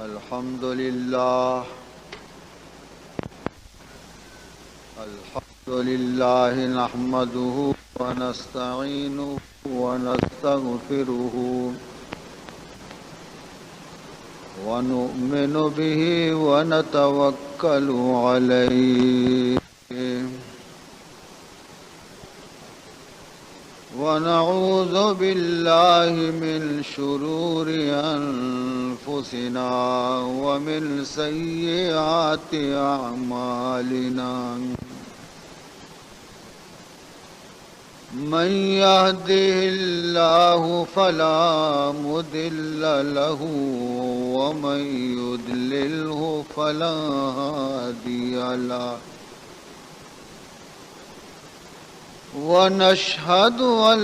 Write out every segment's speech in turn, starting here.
الحمد لله نحمده ونستعينه ونستغفره ونؤمن به ونتوكل عليه ونعوذ بالله من شرور أنفسنا ومن سيئات أعمالنا من يهده الله فلا مضل له ومن يضلله فلا هادي له ونشهد أن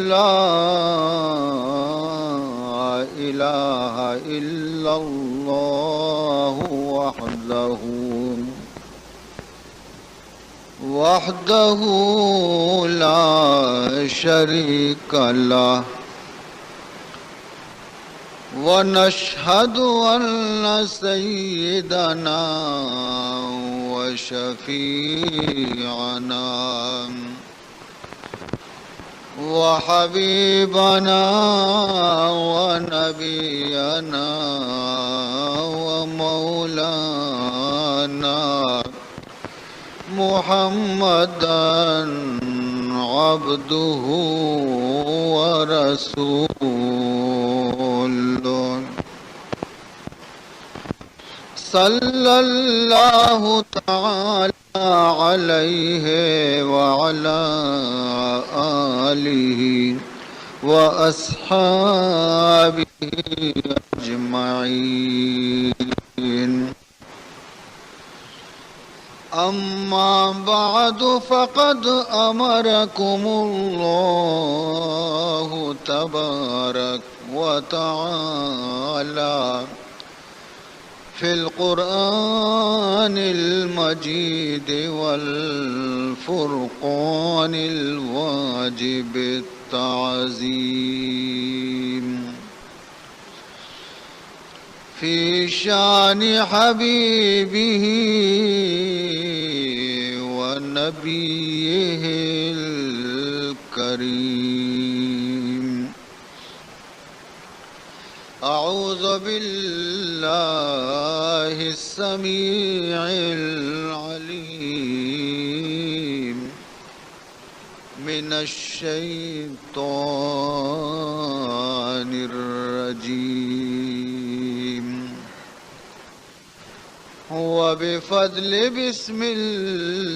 لا إله إلا الله وحده لا شريك له ونشهد أن سيدنا وشفيعنا وحبيبنا ونبينا ومولانا محمدا عبده ورسوله صلى الله تعالى عليه وعلى آله وأصحابه أجمعين أما بعد فقد أمركم الله تبارك وتعالى في القرآن المجيد والفرقان الواجب التعظيم في شان حبيبه ونبيه الكريم أعوذ بالله السميع العليم من الشيطان الرجيم وبفضل بسم الله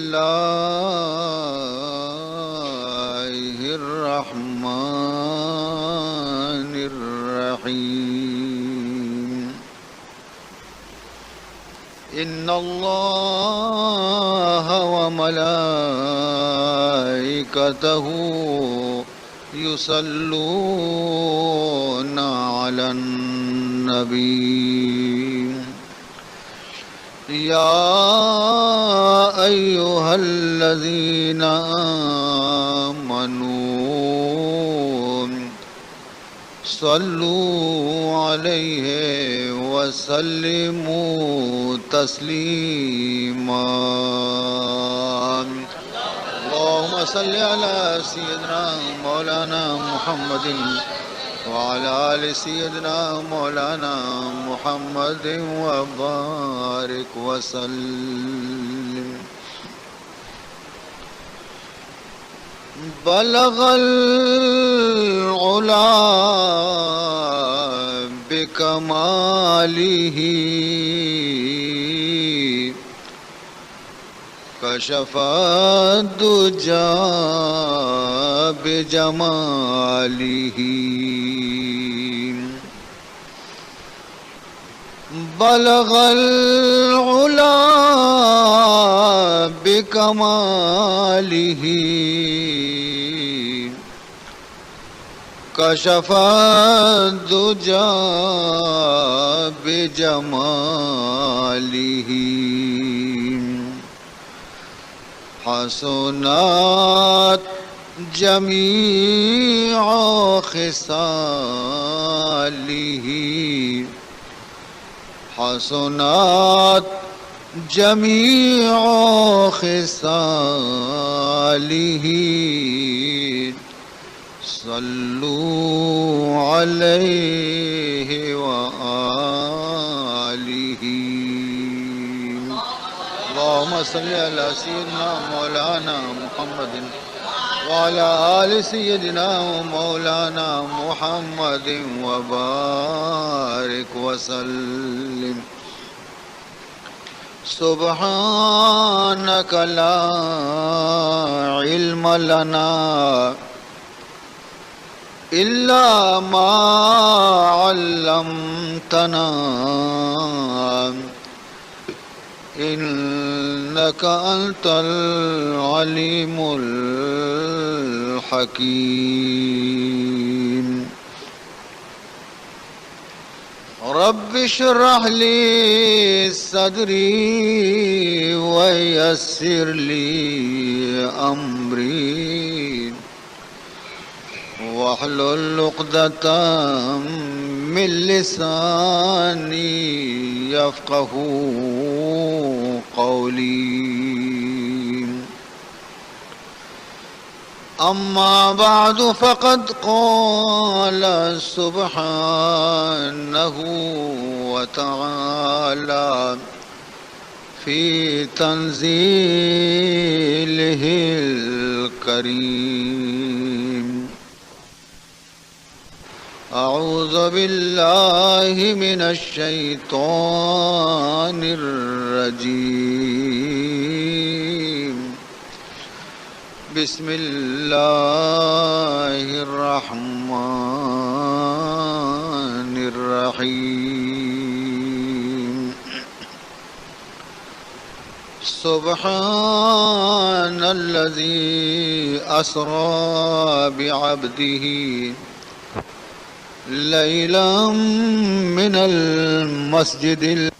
الرحمن الرحيم إن الله وملائكته يصلون على النبي يا أيها الذين آمنوا صلوا عليه وسلموا تسليما اللهم صل على سيدنا مولانا محمد وعلى آل سيدنا مولانا محمد وبارك وسلم بلغ العلا بكماله كشف الدجى بجماله بلغ العلا بكماله كشف الدجى بجماله حسنات جميع خصاله حسنات جميع خصاله صلوا عليه وآله اللهم صل على سيدنا مولانا محمد وعلى آل سيدنا مولانا محمد وبارك وسلم سبحانك لا علم لنا إلا ما علمتنا إنك أنت العليم الحكيم رب اشرح لي صدري ويسر لي أمري واحلل عقدة من لساني يفقه قولي أما بعد فقد قال سبحانه وتعالى في تنزيله الكريم أعوذ بالله من الشيطان الرجيم بسم الله الرحمن الرحيم سبحان الذي أسرى بعبده ليلا من المسجد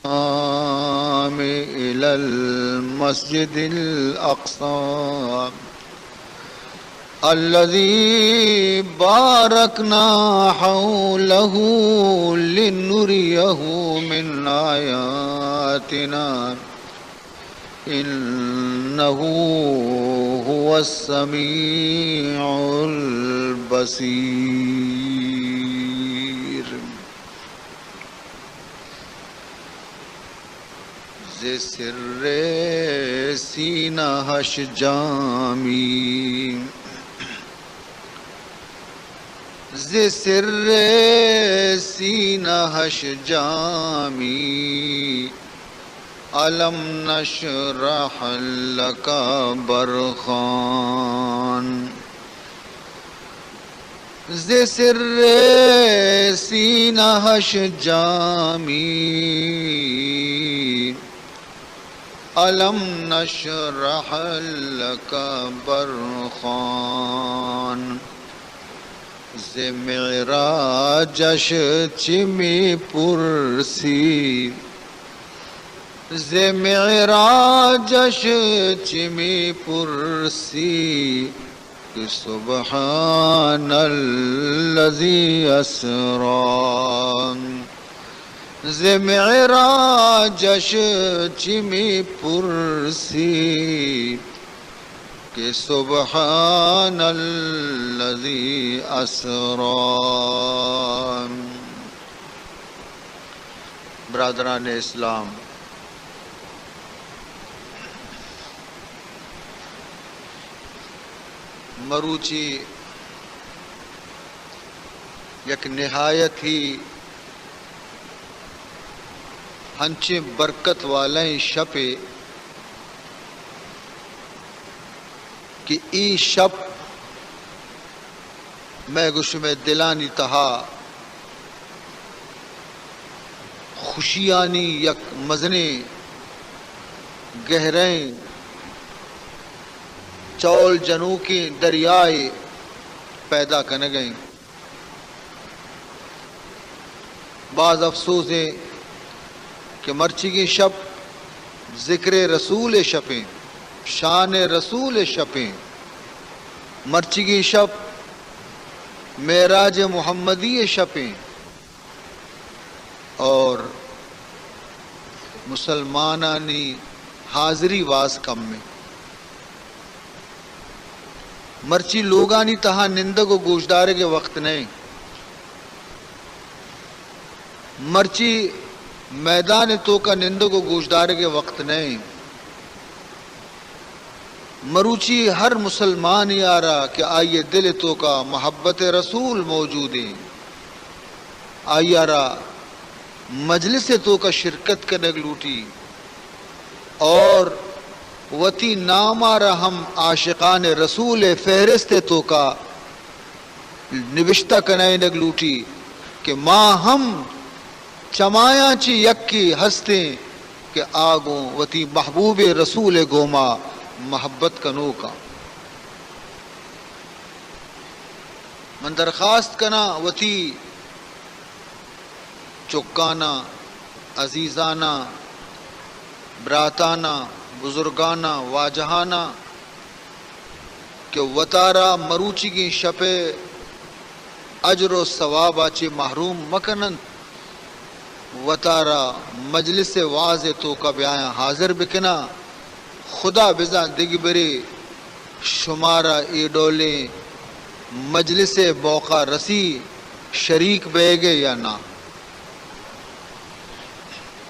الحرام إلى المسجد الأقصى الذي باركنا حوله لنريه من آياتنا إنه هو السميع البصير ز سر سینہ ہش جامی ز سر سینہ ہش جامی علم نشرح لك برخان ز سر سینہ ہش جامی علم نشرح لك برخان ز معراجش چمی پرسی ز معراجش چمی پرسی سبحان الذي أسرى ز معراجش چمی پرسی کہ سبحان الذي أسرى. برادران اسلام، مروچی یک نہایت ہی ہنچے برکت والیں شپے کہ ای شپ میں گوش میں دلانی تہا خوشیانی یک مزنے گہریں چول جنو کی دریائے پیدا کرنے گئیں. بعض افسوس ہے کہ مرچی کی شب ذکر رسول شپیں، شان رسول شپیں، مرچی کی شب معراج محمدی شپیں، اور مسلمانانی حاضری واز کم میں مرچی لوگانی تہا نندگ و گوشدارے کے وقت نہیں مرچی میدان تو کا نندگ و گوشدارے کے وقت نہیں مروچی ہر مسلمان یارا کہ آئیے دل تو کا محبت رسول موجود ہے آئیارا مجلس تو کا شرکت کنگ لوٹی اور وتی نام آرا ہم عاشقان رسول فہرست تو کا نوشتہ کنائے نگ لوٹی کہ ماں ہم چمایا چی یکی ہستے کہ آگوں وتی محبوب رسول گوما محبت کنو کا من درخواست کنا وتی چکانا عزیزانا براتانا بزرگانا واجہانا کہ وطارا مروچی کی شپے اجر و ثواب آچے محروم مکنن وطارا مجلس واضح تو کا بیاں حاضر بکنا خدا بزا دگ برے شمارا ای ڈولے مجلس موقع رسی شریک بے گے یا نہ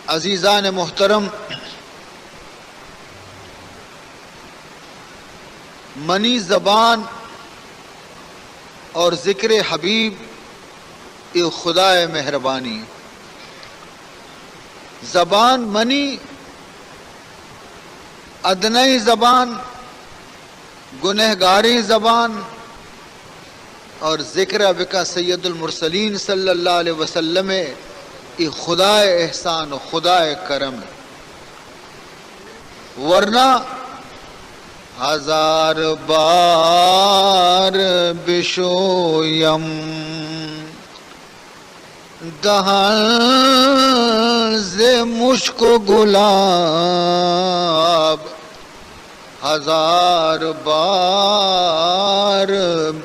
عزیزان محترم منی زبان اور ذکر حبیب یہ خدا مہربانی زبان منی ادنئی زبان گنہگاری زبان اور ذکر بکا سید المرسلین صلی اللہ علیہ وسلم یہ خدا احسان و خدا کرم ورنہ ہزار بار بشویم دہن ز مشک و گلاب ہزار بار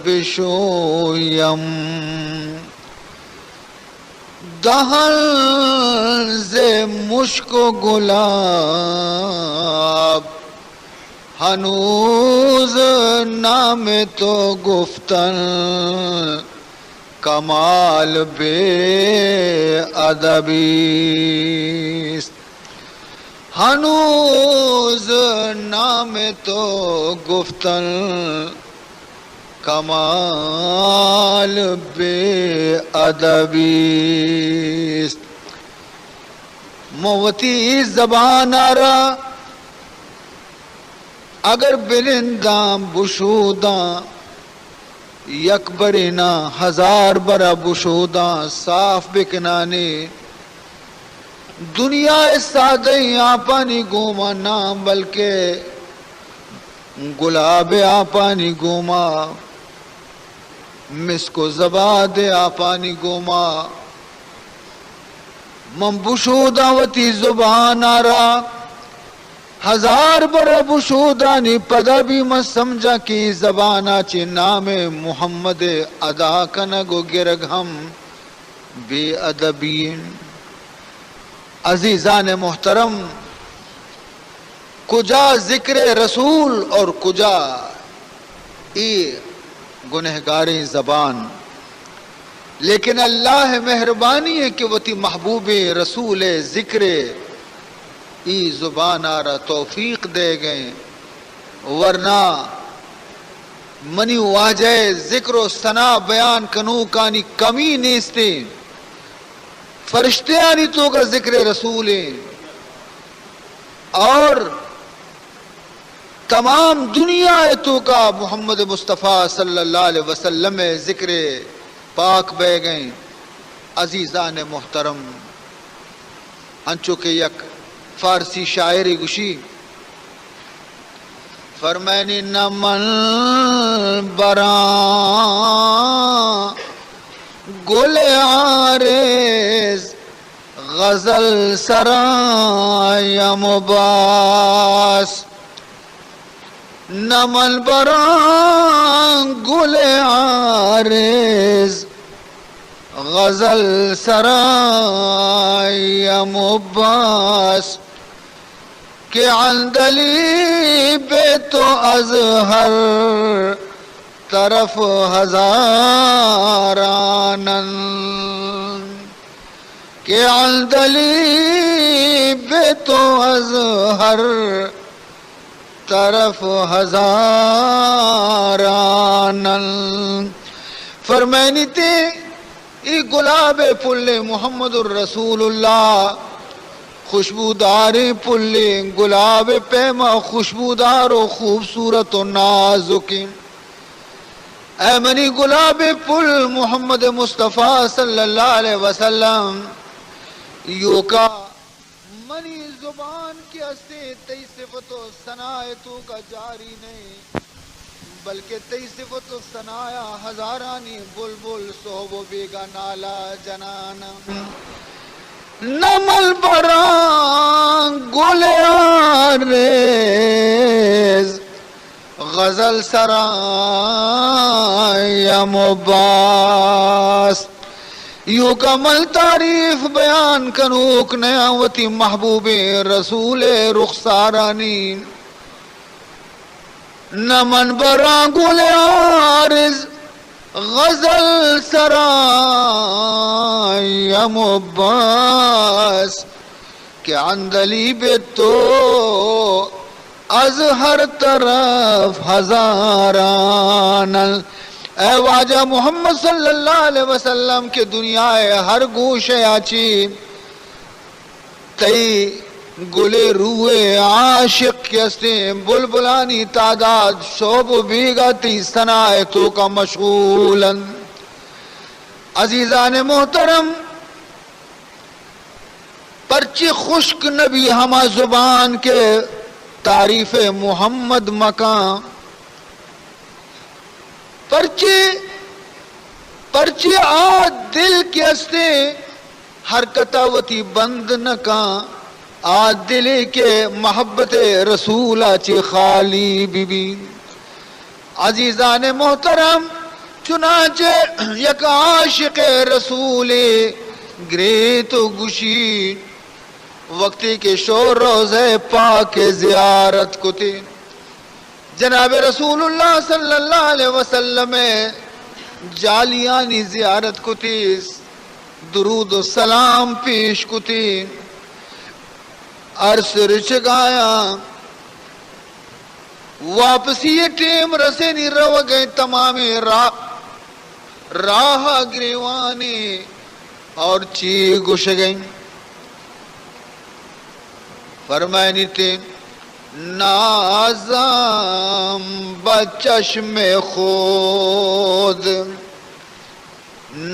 بشویم دہن ز مشک و گلاب ہنوز نام تو گفتن کمال بے ادبی ہنوز نام تو گفتن کمال بے ادبی موتی زبان آرا اگر بلنداں بشوداں یک برینا ہزار برا بشوداں صاف بکنانے دنیا سادئی آپانی گوما نام بلکہ گلاب آپانی گوما مسکو زباد آپانی گوما من بشوداں وتی زبان آرا ہزار برا بشودانی پدا بھی مت سمجھا کی زبانا چی نام محمد ادا کنگو گرگ ہم بے ادبین عزیزان محترم کجا ذکر رسول اور کجا ای گنہگاری زبان لیکن اللہ مہربانی ہے کہ وہ تی محبوب رسول ذکر ای زبان آرہ توفیق دے گئے ورنہ منی واجہ ذکر و ثنا بیان کنو کانی کمی نیستے فرشتے آنی تو کا ذکر رسول اور تمام دنیا تو کا محمد مصطفیٰ صلی اللہ علیہ وسلم ذکر پاک بے گئے عزیزان محترم انچو کے یک فارسی شاعری گشی فرمینی نمن بران گل عارض غزل سرایم باس نمن بران گل عارض غزل سرای عباس کہ عندلی بے تو از ہر طرف ہزارانن کہ عندلی بے تو از ہر طرف ہزارانن فرمینی تے ای گلاب پل محمد الرسول اللہ خوشبودار پل گلاب پیما خوشبودار و خوبصورت و نازک اے منی گلاب پل محمد مصطفیٰ صلی اللہ علیہ وسلم یو کا منی زبان کی ہستے تی صفت و ثناء تو کا جاری نہیں بلکہ تی صفت و ثناء ہزارانی بلبل صحب و بیگا نالا جنانا نمل بران گلیان ریز غزل سرای عباس یوں کمل تعریف بیان کنوک نیاوتی محبوب رسول رخسارانی نمن بران گلیان ریز غزل سرای عباس کہ عندلی بے تو از ہر طرف ہزاران اے واجہ محمد صلی اللہ علیہ وسلم کے دنیا ہر گوش آچی تی گلے روئے عاشق کیسے بلبلانی تعداد شعب و بیگا تی ثناء تو کا مشغولا عزیزان محترم پرچی خشک نبی ہما زبان کے تعریف محمد مکان پرچی آج دل کے ہستے حرکتاوتی بند نکان آج دلے کے محبت رسولہ چی خالی بی بی عزیزان محترم چنانچہ یک عاشق رسول گریت و گشی وقتی کے شور روزے پاک زیارت کو تھی جناب رسول اللہ صلی اللہ علیہ وسلم جالیانی زیارت کو تھی درود و سلام پیش کو تھی عرص رچ گایا واپسی یہ ٹیم رسے نہیں رو گئے تمام راہ گریوانی اور چی گش گئیں فرمائنی تھی نازم بچشم خود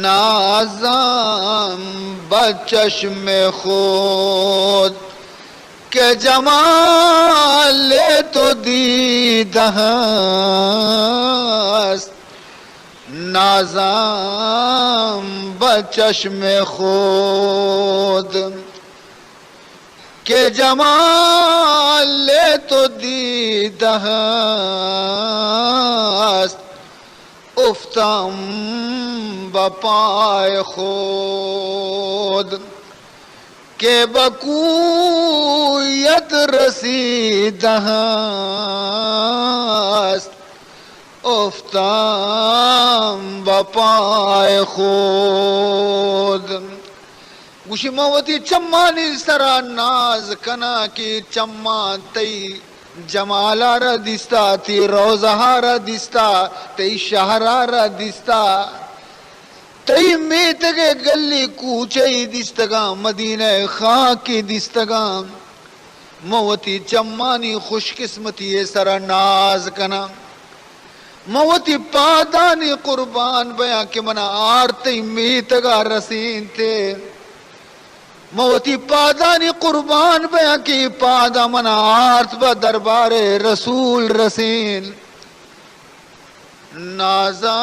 نازم بچشم خود کہ جمال تو دیدہ است نازم بچشم خود کہ جمال تو دیدہ است افتم بپائے خود کہ بکویت رسیدہ است افتم بپائے خود گوشی موتی چمانی سرا ناز کنا کی چما تی جمالا را دستا تی روزہا را دستا تی شہرا را دستا تی میتگے گلی کوچئی دستگا مدینہ خاکی دستگا موتی چمانی خوش قسمتی سرا ناز کنا موتی پادانی قربان بیاں کہ منا آرتی میتگا رسین تے موتی پادانی قربان بیاں کی پادا منا آرت با دربار رسول رسین نازم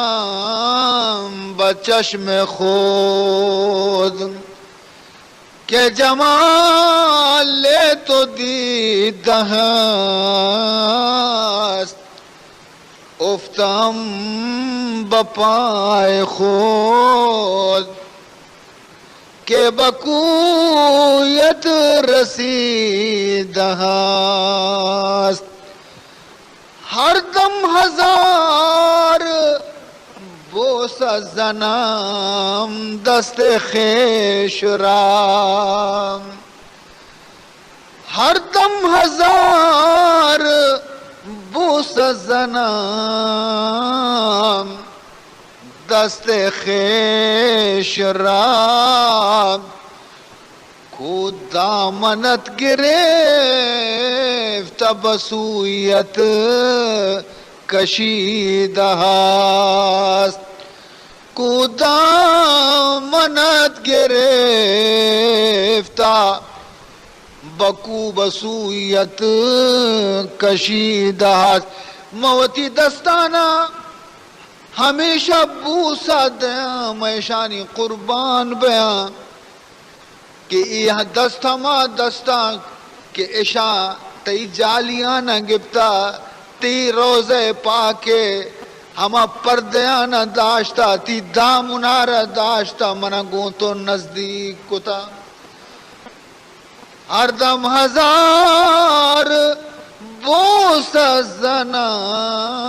بچشم خود کہ جمال تو دیدہ است افتم بپائے خود کہ بکویت رسیدہ است ہر دم ہزار بوس زنم دست خیش رام ہر دم ہزار بوس زنم دست خیش رام کو دامنت گرفت بسویت کشیدہ است کو دامنت گرفت بکو بسویت کشیدہ است موتی دستانہ ہمیشہ بوسا دیا میشانی قربان بیاں کہ یہ دست ہما دستا کہ عشا تی جالیاں گپتا تی روزے پاکے ہما پردیاں داشتا تی دامنار داشتا منا گون تو نزدیک کتا ہر دم ہزار بوس زنم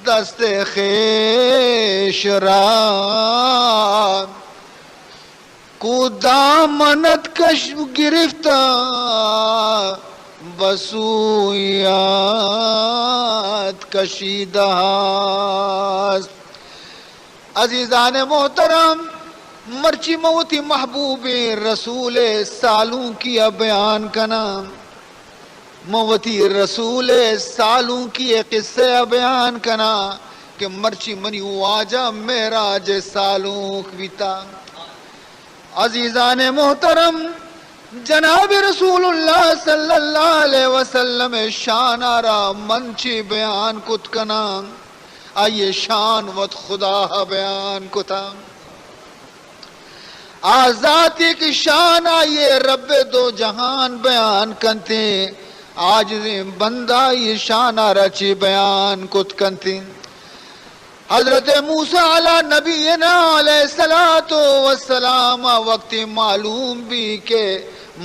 دست خیش رام کو دامنت کش گرفتا بسویات کشیدہ است عزیزان محترم مرچی موتی محبوب رسول سالوں کی بیان کا نام موتی رسول سالوں کی قصہ بیان کنا کہ مرچی منی واجہ معراج سالوں بیتا عزیزان محترم جناب رسول اللہ صلی اللہ علیہ وسلم شان آرا منچی بیان کت کنا آئیے شان وط خدا بیان کتا آزادی کی شان آئیے رب دو جہان بیان کنتے آج بندہ یہ شان رچی بیان کت کنتی حضرت موسیٰ علی نبینا علیہ السلام وقت معلوم بھی کہ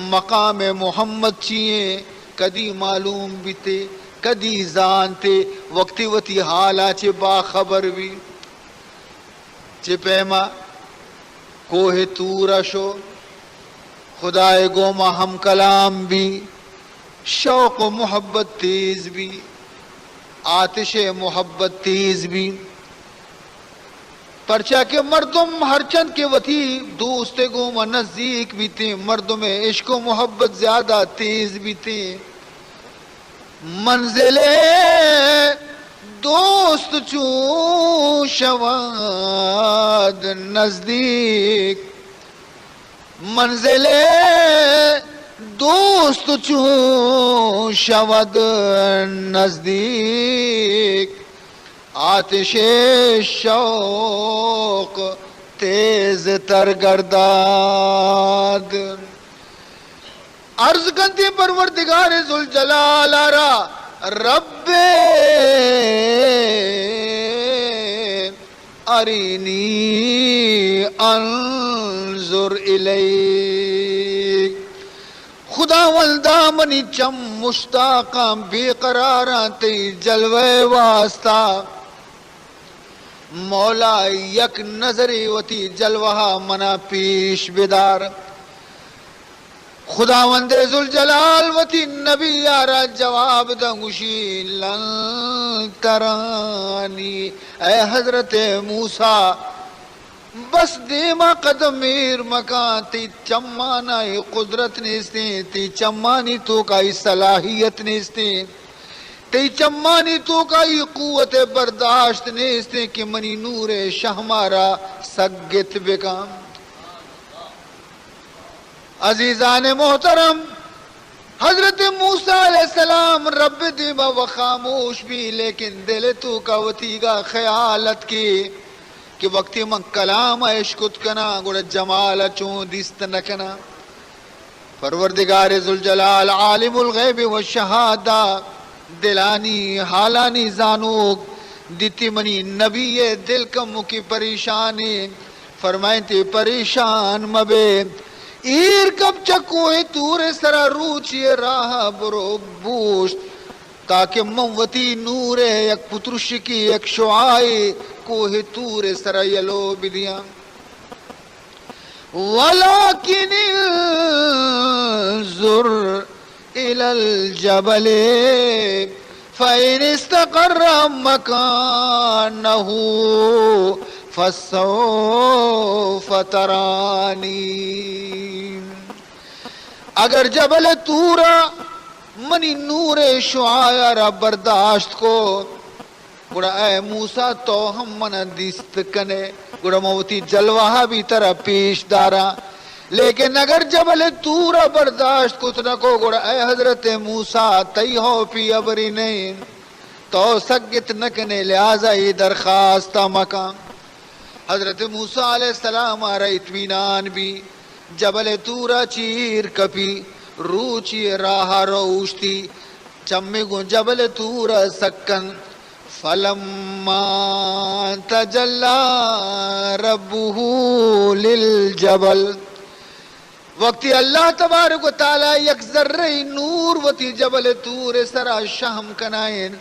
مقام محمد چیئے کدی معلوم بھی تے کدی زانتے وقتی وتی حالا چے باخبر بھی چے پیما کوہ تورا شو خدائے گوما ہم کلام بھی شوق و محبت تیز بھی آتش محبت تیز بھی پرچہ کے مردم ہر چند کے وتی دوست گوما نزدیک بھی تھے مردم عشق و محبت زیادہ تیز بھی تھے منزل دوست چو شواد نزدیک منزل دوست چو شود نزدیک آتش شوق تیز تر گرداد عرض کنتی پروردگار ذوالجلال آرا رب ارینی انظر الیک خدا والدہ منی چم مشتاقاں بے قراراں تی جلوے واسطہ مولا یک نظری وتی جلوہ منا پیش بدار خداوند ذوالجلال وتی نبی آرا جواب دنگوشی لن ترانی اے حضرت موسیٰ بس دیما قدم میر مکان تی چمانائی قدرت نیستی تی چمانی تو کائی صلاحیت نیستی تی چمانی تو کائی قوت برداشت نیستی کہ منی نور شہمارا سگت بکام عزیزان محترم حضرت موسیٰ علیہ السلام رب دیما و خاموش بھی لیکن دل تو کا وطیگا خیالت کی کہ وقتی من کلام عشقت کنا گوڑا جمال چون دیست نکنا پروردگار ذوالجلال عالم الغیب والشہادہ دلانی حالانی زانوک دیتی منی نبی دل کمو کی پریشانی فرمائیں تی پریشان مبے ایر کب چکوئے تور سرا روچی راہ برو بوشت تاکہ موتی نور یک پترشکی یک شعائی کوہ تور سرا یلو بدیاں وَلَكِنِ انظُرْ إِلَى الْجَبَلِ فَإِنِ اسْتَقَرَّ مَكَانَهُ فَسَوْفَ تَرَانِي اگر جبل تورا منی نور شعاع را برداشت کو گوڑا اے موسیٰ تو ہم من دیست کنے گوڑا موتی جلوہ بھی طرح پیش دارا لیکن اگر جبل تورا برداشت کت نہ کو گوڑا اے حضرت موسیٰ تی ہو پی ابری نہیں تو سگت نکنے لہذا ہی درخواست مکان حضرت موسیٰ علیہ السلام آرہ اطمینان بھی جبل تورا چیر کپی روچی راہ روشتی چمی گو جبل تورا سکن فلما تجلى ربه للجبل وقتی اللہ تبارک و تعالی یک ذرہ نور وتی جبل تور سرا شہم کنائن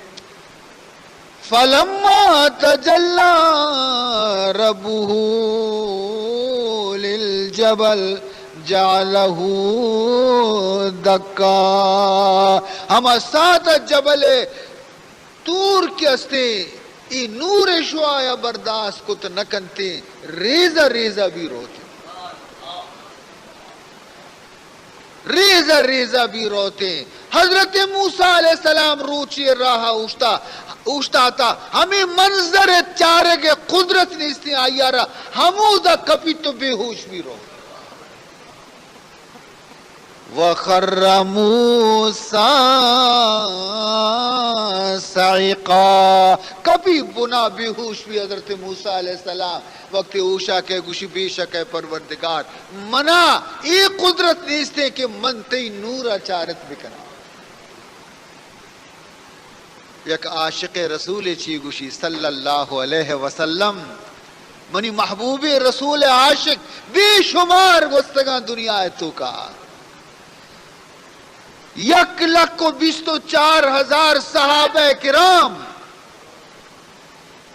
فلما تجلى ربه للجبل جعله دکا ہما ساتھ جبل تور کے استے ای نور شعاع برداشت کت نکنتے ریزہ ریزہ بھی روتے ریزہ ریزہ بھی روتے حضرت موسیٰ علیہ السلام روچی راہ اوشتا تھا ہمیں منظر چارے کے قدرت نیستی آئی رہا ہمودہ کبھی تو بے ہوش بھی روتے وَخَرَّ مُوسَىٰ صَعِقًا کبھی بنا بے ہوش بھی حضرت موسیٰ علیہ السلام وقت اوشا کے گوشی بے شک ہے پروردگار منا ایک قدرت نیستے کہ من تی نورا چارت بکنا یک عاشق رسول چی گوشی صلی اللہ علیہ وسلم منی محبوب رسول عاشق بے شمار گستگاں دنیا ہے تو کا 1,24,000 صحابہ کرام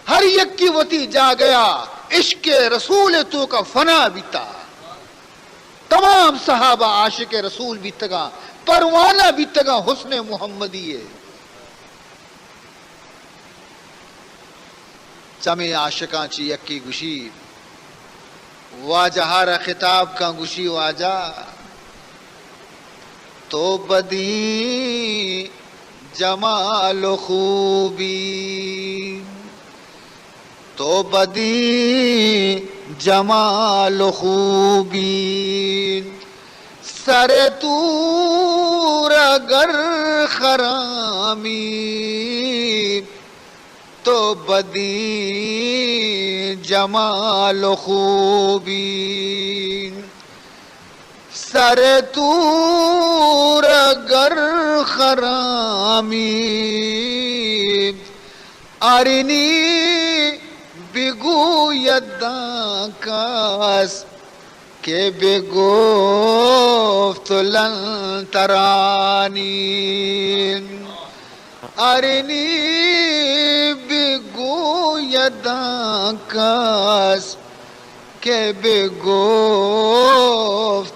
ہر یک کی وتی جا گیا عشق رسول تو کا فنا بیتا تمام صحابہ عاشق رسول بیتگا پروانہ بیتگا حسن محمدی ہے چمی عاشقاں چی یکی گوشی واجہ ہارا خطاب کا گوشی واجہ تو بدی جمال و خوبی تو بدی جمال و خوبی سر تور اگر خرامی تو بدی جمال و خوبی سر تور اگر خرامی آرینی بگو یداں کاس کہ بگفت لن ترانی آرینی بگو یداں کاس کہ بگفت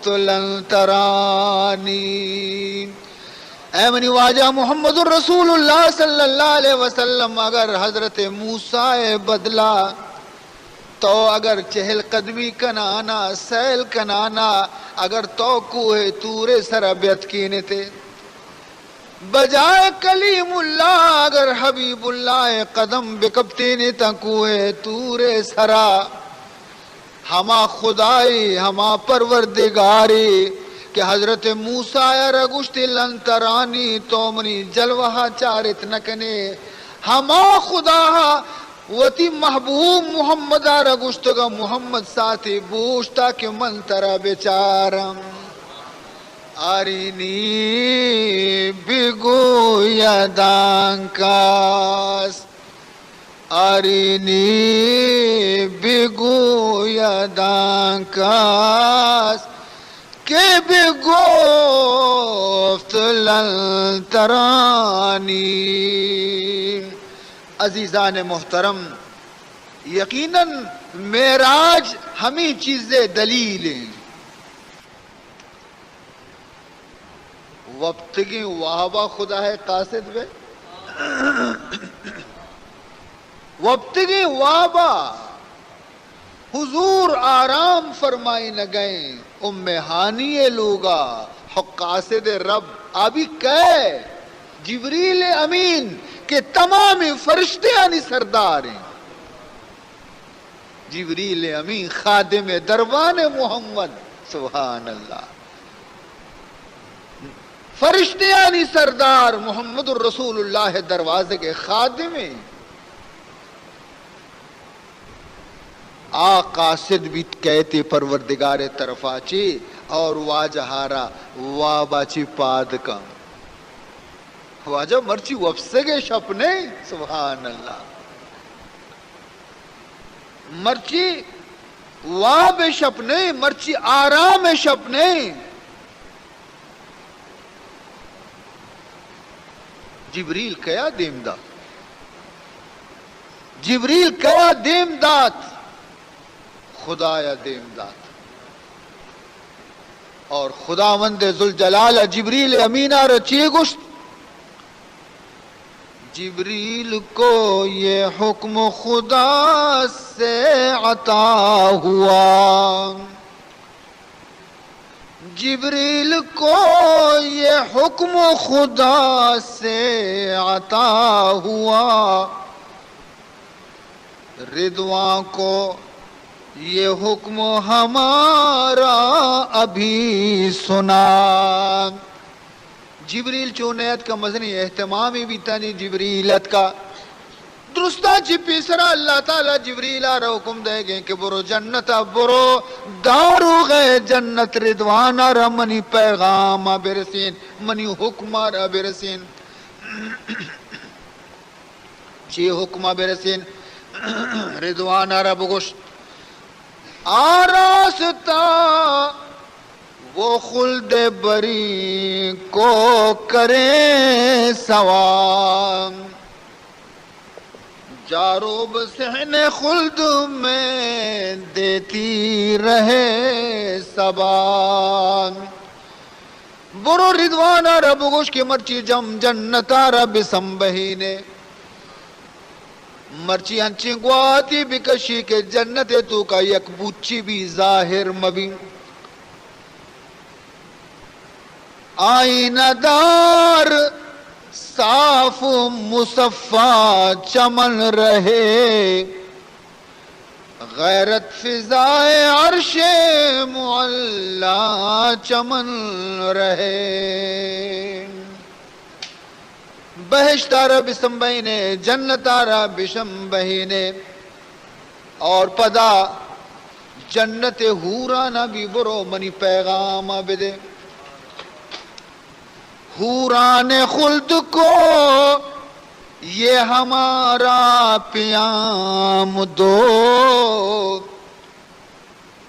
لن ترانی اے منی واجہ محمد الرسول اللہ صلی اللہ علیہ وسلم اگر حضرت موسیٰ بدلا تو اگر چہل قدمی کنانا سیل کنانا اگر تو کوہ تور سر بیت کینے تھے بجائے کلیم اللہ اگر حبیب اللہ قدم بکبتینے تا کوہ تور سرا ہما خدائی ہما پروردگاری کہ حضرت موسیٰ رگشت لنترانی تو منی جلوہ چارت نکنے ہما خدا وتی محبوب محمد رگشتگا محمد ساتھی بوشتا کہ من ترا بیچارم آرینی بگو یدان کاس آرینی بگویدان کس که بگفت لن ترانی. عزیزان محترم، یقیناً معراج ہمیں چیزیں دلیل ہیں. وابتغی وہابا خدا ہے قاصد میں وابتغی وہابا حضور آرام فرمائی نہ گئے ام ہانی لوگا حق قاصد رب ابھی کہ جبریل امین کے تمام فرشتے یعنی سردار ہیں. جبریل امین خادم دربان محمد، سبحان اللہ. فرشتے یعنی سردار محمد الرسول اللہ دروازے کے خادم ہیں. قاصد بھی کہتے پروردگار طرفا چی اور واجہارا واباچی پادکا واجہ مرچی وفسگے شپنے، سبحان اللہ. مرچی واب شپنے، مرچی آرام شپنے. جبریل کیا دیم دا، جبریل کیا دیم دات، خدایا دیم دات. اور خداوند ذوالجلال جبریل امینہ رچی گشت. جبریل کو یہ حکم خدا سے عطا ہوا، جبریل کو یہ حکم خدا سے عطا ہوا، رضوان کو یہ حکم ہمارا ابھی سنا. جبریل چونیت کا مزنی اہتمامی بھی تانی جبریلت کا درستہ چی پیسرا اللہ تعالی جبریل آرہ حکم دے گئے کہ برو جنتا برو دارو گئے جنت رضوان آرہ منی پیغام برسین منی حکم آرہ برسین. چی حکم برسین رضوان آرہ بگوشت آراستا وہ خلد بری کو کرے سوام، جاروب صحن خلد میں دیتی رہے سبان. برو رضوانا رب گوش کی مرچی جم جنتا رب سنبہینے مرچی انچی گواتی بکشی کے جنت تو کا یک بوچی بھی ظاہر مبی. آئینہ دار صاف مصفہ چمن رہے، غیرت فضائے عرش معلا چمن رہے. بہشت آرہ بسم بہینے جنت آرہ بشم بہینے اور پدا جنت حورانا بھی برو منی پیغام بدے. حوران خلد کو یہ ہمارا پیام دو،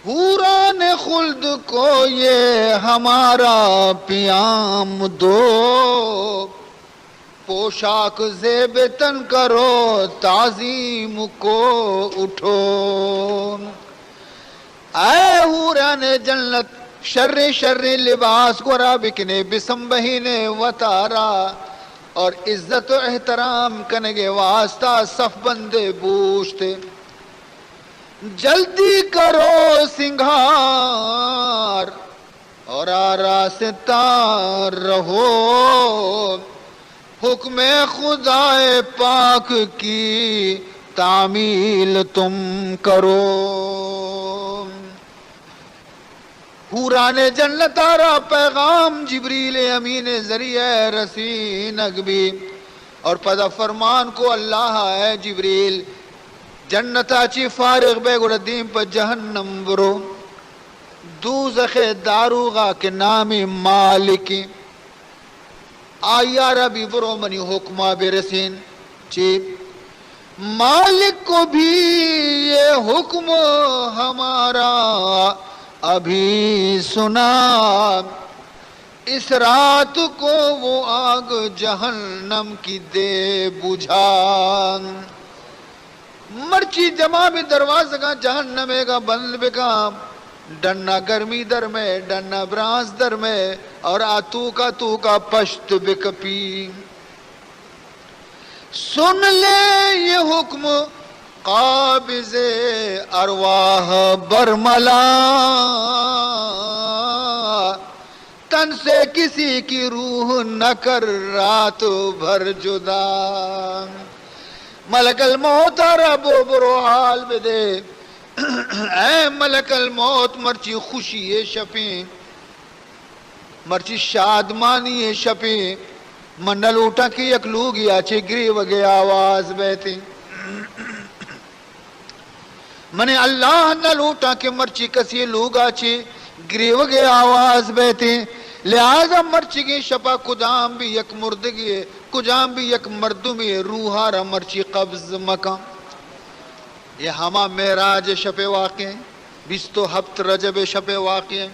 حوران خلد کو یہ ہمارا پیام دو، پوشاک زیب تن کرو تعظیم کو اٹھو. اے حوران جنت شر شر لباس گورا بکنے بسم بہینے وطارا اور عزت و احترام کنگے واسطہ صف بندے بوشتے. جلدی کرو سنگھار اور آراستہ رہو، حکم خدا پاک کی تعمیل تم کرو. حوران جنت آرہ پیغام جبریل امین ذریعہ رسین اگبی اور پدا فرمان کو اللہ ہے جبریل جنتا چی فارغ بے گوڑا دین پا جہنم برو دوزخ داروغا کے نام مالکی آیا ربی برو منی حکمہ برسین چی مالک کو بھی یہ حکم ہمارا ابھی سنا، اس رات کو وہ آگ جہنم کی دے بجھا۔ مرچی جمع بھی دروازہ کا جہنم کا بند بکا، ڈنا گرمی در میں ڈنا برانس در میں، اور آتو کا پشت بکپی۔ سن لے یہ حکم قابض ارواح برملا، تن سے کسی کی روح نہ کر رات بھر جدا۔ ملک الموت رب برو حال بدے، اے ملک الموت مرچی خوشی شپیں، مرچی شادمانی شپیں، من نہ لوٹا کی یک لوگی آچے گری وگے آواز بیتے، منے اللہ نہ لوٹا کہ مرچی کسی لوگ آچے گری وگے آواز بیتے، لہذا مرچی کی شپا کجام بھی یک مردگی ہے، کجام بھی یک مردمی ہے، روحارا مرچی قبض مکان۔ یہ ہما معراج شپ واقع ہیں، 27 رجب شپ واقع ہیں۔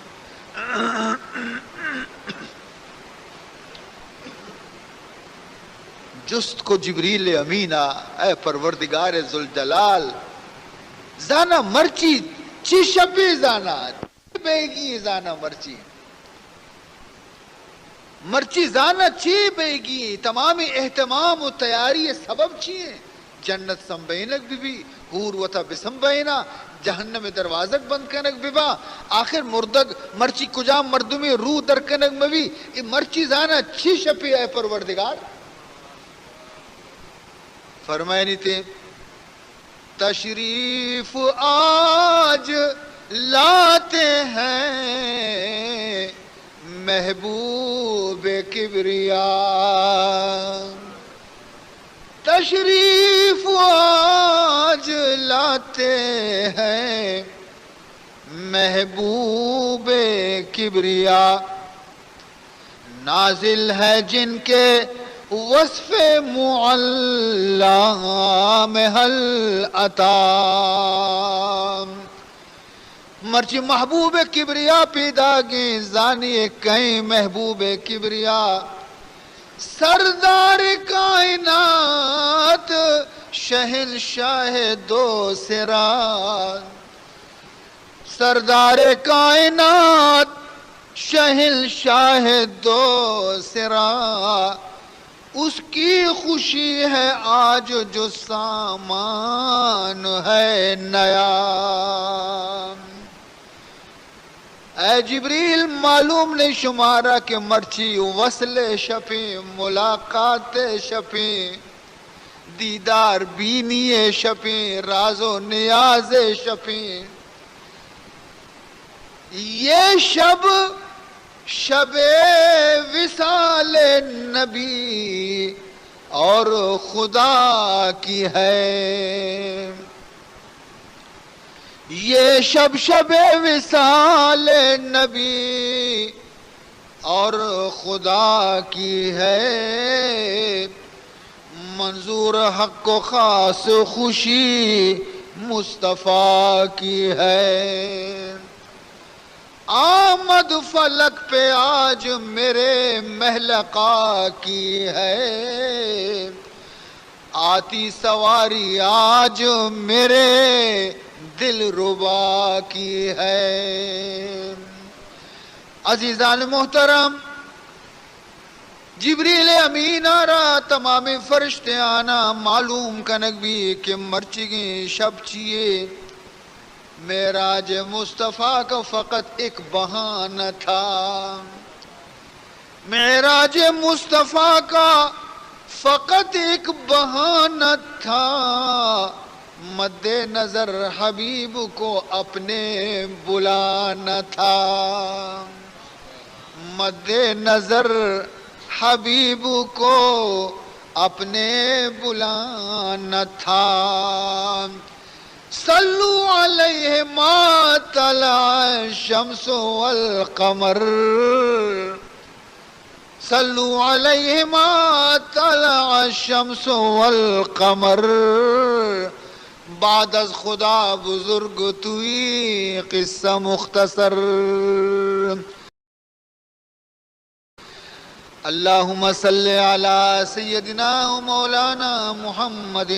جست کو جبریل امینہ، اے پروردگار ذوالجلال، زانا مرچی چی شپی زانا بیگی، زانا مرچی زانا چی بیگی، تمامی اہتمام و تیاری سبب چیئے، جنت سنبینک بھی حور وطا بسنبینا، جہنم دروازک بند کنک ببا، آخر مردگ مرچی کجا مردمی روح در کنک مبی، مرچی زانا چی شپی اے پروردگار۔ فرمائنی تھے تشریف آج لاتے ہیں محبوب کبریا، تشریف آج لاتے ہیں محبوب کبریا، نازل ہے جن کے وصف معلا میں حل عطا، مرچی محبوب کبریا پیدا گی زانی کہیں محبوب کبریا، سردار کائنات شہنشاہ دو سرا، سردار کائنات شہنشاہ دو سرا، اس کی خوشی ہے آج جو سامان ہے نیا۔ اے جبریل معلوم نہیں شمارا کہ مرچی وصل شپیں، ملاقات شپیں، دیدار بینی شپیں، راز و نیاز شپیں، یہ شب وصال نبی اور خدا کی ہے، یہ شب وصال نبی اور خدا کی ہے، منظور حق و خاص خوشی مصطفیٰ کی ہے، آمد فلک پہ آج میرے محلقہ کی ہے، آتی سواری آج میرے دل ربا کی ہے۔ عزیزان محترم، جبریل امین آرا تمام فرشتے آنا معلوم کنک بھی کہ مرچگی شب چیئے، معراج مصطفیٰ کا فقط ایک بہانہ تھا، معراج مصطفیٰ کا فقط ایک بہانہ تھا، مد نظر حبیب کو اپنے بلانا تھا، مد نظر حبیب کو اپنے بلانا تھا، صلو علیہ ما طلع الشمس والقمر، صلو علیہما طلع الشمس والقمر، بعد از خدا بزرگ توی قصہ مختصر۔ اللہم صلی علی سیدنا و مولانا محمد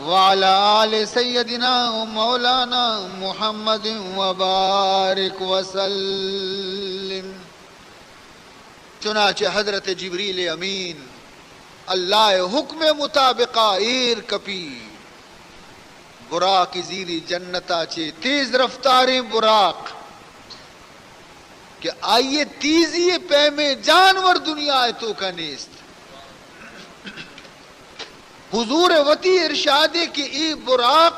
وعلی آل سیدنا و مولانا محمد وبارک وسلم۔ چنانچہ حضرت جبریل امین اللہ حکم مطابقہ ایر کپی براق زیری جنتا چے تیز رفتاریں براق کہ آئیے تیزی پہ میں جانور دنیا ہے تو کا نیست۔ حضور وتی ارشادے کہ ای براق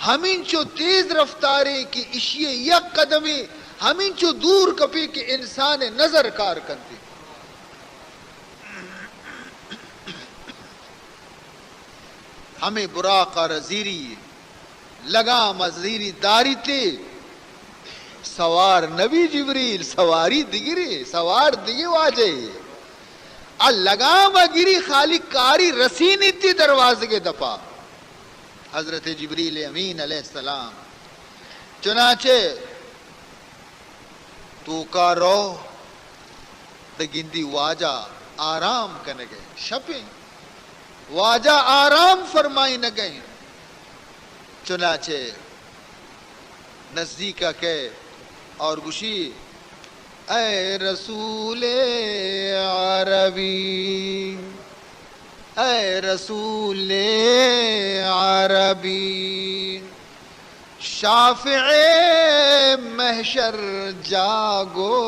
ہمیں چو تیز رفتاریں کہ اشیے یک قدمی ہمیں چو دور کپی کہ انسان نظر کار کرتے۔ ہمیں براق اور زیری لگام زیری داری تے سوار نبی جبریل سواری دگری سوار دگی واجے لگام گری خالی کاری رسینی تی دروازے کے دپا حضرت جبریل امین علیہ السلام۔ چنانچہ تو کا رو دگندی واجہ آرام کرنے گئے شپیں واجہ آرام فرمائی نہ گئے۔ چنانچہ نزدیکا کہ اور گوشی اے رسول عربی اے رسول عربی شافع محشر جاگو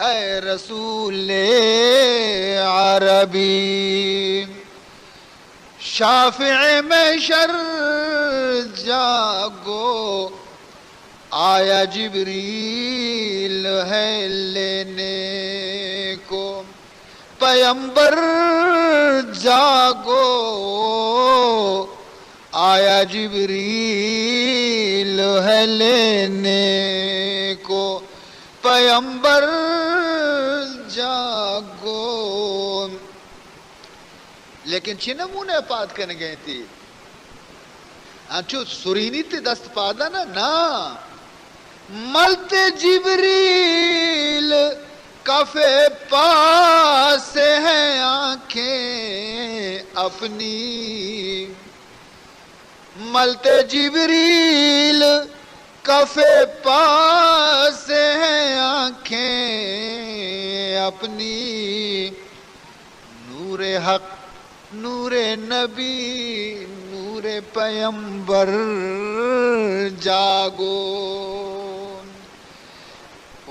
اے رسول عربی شافع محشر جاگو آیا جبریل ہے لینے کو پیمبر جاگو آیا جبریل ہے لینے کو پیمبر جاگو۔ لیکن چھ نمونے پاد کرنے گئے تھی چو سرینی تے دست پادا نا ملتے جبریل کفے پاس ہیں آنکھیں اپنی ملتے جبریل کفے پاس ہیں آنکھیں اپنی نور حق نور نبی نور پیمبر جاگو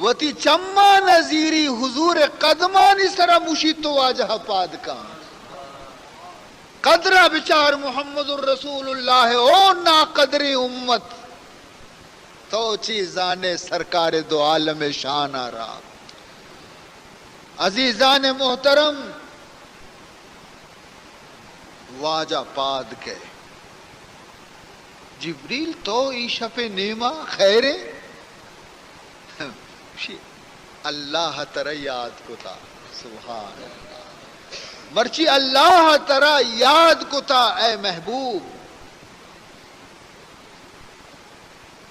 وتی چما نظیری حضور قدمانی سرا مشی تو واجہ پاد کان قدرہ بچار محمد الرسول اللہ او نا قدر امت تو چیزان سرکار دو عالم شان آرا۔ عزیزان محترم واجہ پاد کے جبریل تو ایشا پہ نیما خیرے اللہ ترہ یاد کو تا سبحان اللہ مرچی اللہ ترہ یاد کو تا اے محبوب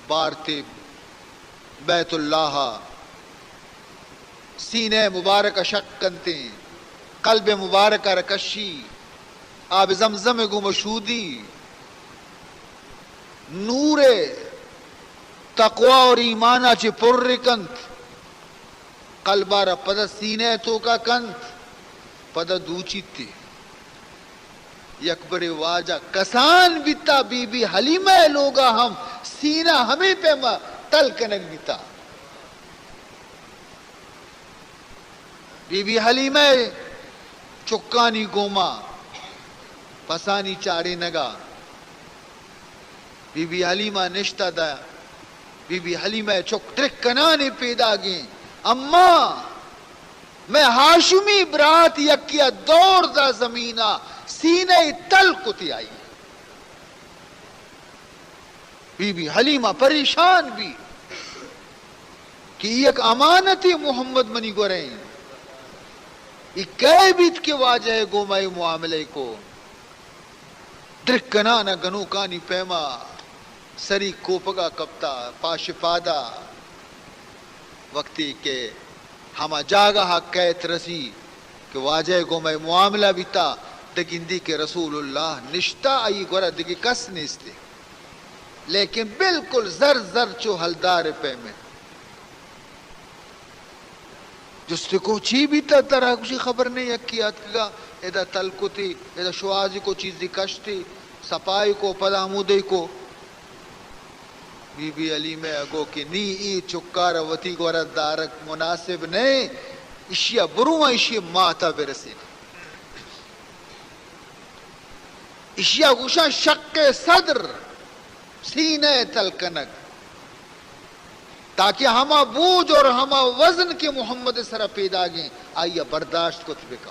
بارتے بیت اللہ سینے مبارک شکنتے قلب مبارک رکشی آب زمزم گو مشودی نور تقوی اور ایمانہ چی پر رکنت قلبارا پدا سینے تو کا کنت پدا دوچی تے یکبر واجہ کسان بیتا بی بی حلیمہ لوگا ہم سینہ ہمیں پہ تل کنک بیتا بی بی حلیمہ چکانی گوما پسانی چارے نگا بی بی حلیمہ نشتہ دا بی بی حلیمہ چک ترک کنانے پیدا گئیں اما میں ہاشمی برات یکیا دور دا زمینہ سینہ تل کتی آئی بی بی حلیمہ پریشان بھی کہ یک امانتی محمد منی گوریں کئی بیت کے واجہ گومائی معاملے کو درکنا نہ گنو کانی پیما سری کوپگا کپتا پاشپادا وقتی کے ہما جاگا کیت رسی کہ واجہ گومائی معاملہ بیتا دگندی کے رسول اللہ نشتا آئی گورا دگی کس نیستے لیکن بالکل زر زر چو حلدار پہ میں جس کو چی بھی تا طرح کچھ خبر نہیں یکیات کا ایدہ تلکو تھی ایدہ شوازی کو چیز دی کش تھی سپائی کو پدامودی کو بی بی علی میں اگو کہ نی ای چکار وطی گورد دارک مناسب نہیں اشیا بروہ اشیا ماتا برسی اشیا گوشا شق صدر سینے تلکنک تاکہ ہما بوجھ اور ہما وزن کے محمد سر پیدا گئیں آئیے برداشت کو تبکا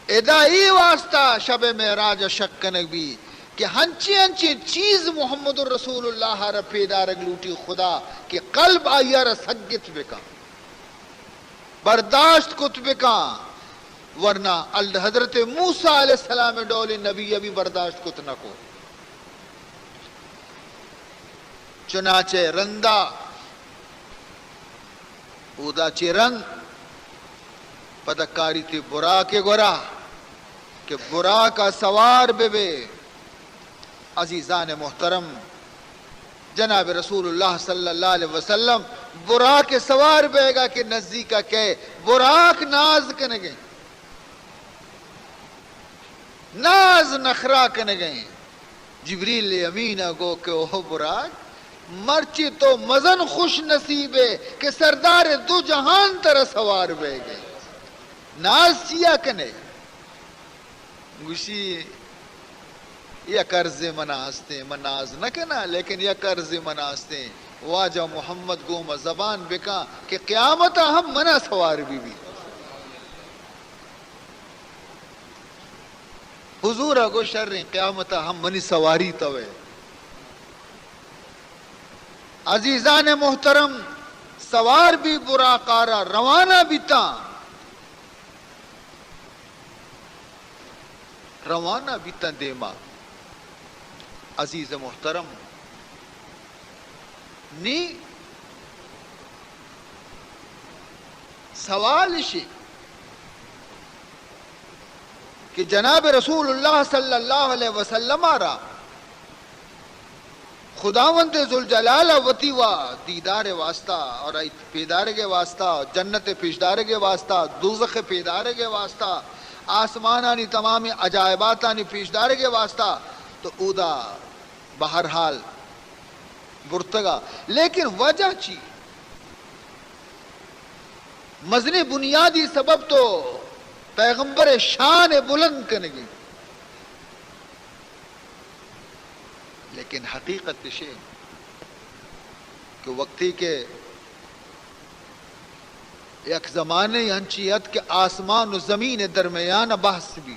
ادائی واسطہ شب معراج شکنک بھی کہ ہنچی ہنچی چیز محمد رسول اللہ را پیدا رگ لوٹی خدا کہ قلب آئیے را سگت بکا برداشت کو تبکا ورنہ حضرت موسیٰ علیہ السلام ڈولی نبی ابھی برداشت کو تنکو چنانچہ رندہ اودا چی رند پدکاری تی برا کے گورا کہ برا کا سوار بے بے عزیزان محترم جناب رسول اللہ صلی اللہ علیہ وسلم برا کے سوار بے گا کہ نزدیکا کہ براک ناز کنگے ناز نخرا کنگے جبریل امین گو کہ اوہ براک مرچی تو مزن خوش نصیب ہے کہ سردار دو جہان تر سوار بے گئے ناز چیا کنے گوشی یا قرض مناستے مناز نہ کنا لیکن یا قرض مناستے واجہ محمد گوم زبان بکا کہ قیامت ہم منا سوار بھی حضور اگو شر قیامت ہم منی سواری توے عزیزان محترم سوار بھی برا کارا روانہ بھی تا روانہ بھی تا دیما عزیز محترم نی سوال شی کہ جناب رسول اللہ صلی اللہ علیہ وسلم آرہ خداوند ذوالجلال وتی وا دیدار واسطہ اور پیدار کے واسطہ جنت پیشدار کے واسطہ دوزخ پیدار کے واسطہ آسمانانی تمام عجائباتانی پیشدار کے واسطہ تو اودا بہرحال برتگا لیکن وجہ چی مزن بنیادی سبب تو پیغمبر شان بلند کرنے گی لیکن حقیقت شے کہ وقتی کے ایک زمانے ہنچیت کہ آسمان و زمین درمیان بحث بھی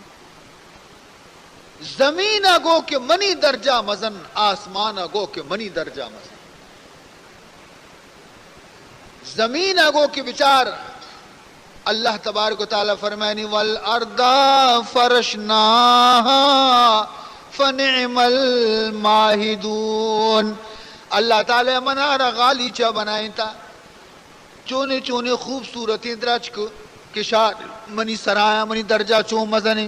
زمین گو کہ منی درجہ مزن آسمان گو کہ منی درجہ مزن زمین گو کہ بچار اللہ تبارک و تعالی فرمائنی والارض فرشناہا فنعم الماہدون اللہ تعالی منارا غالی چا بنائیں تا چونے چونے خوبصورتی درج کو کشار منی سرایا منی درجہ چون مزنے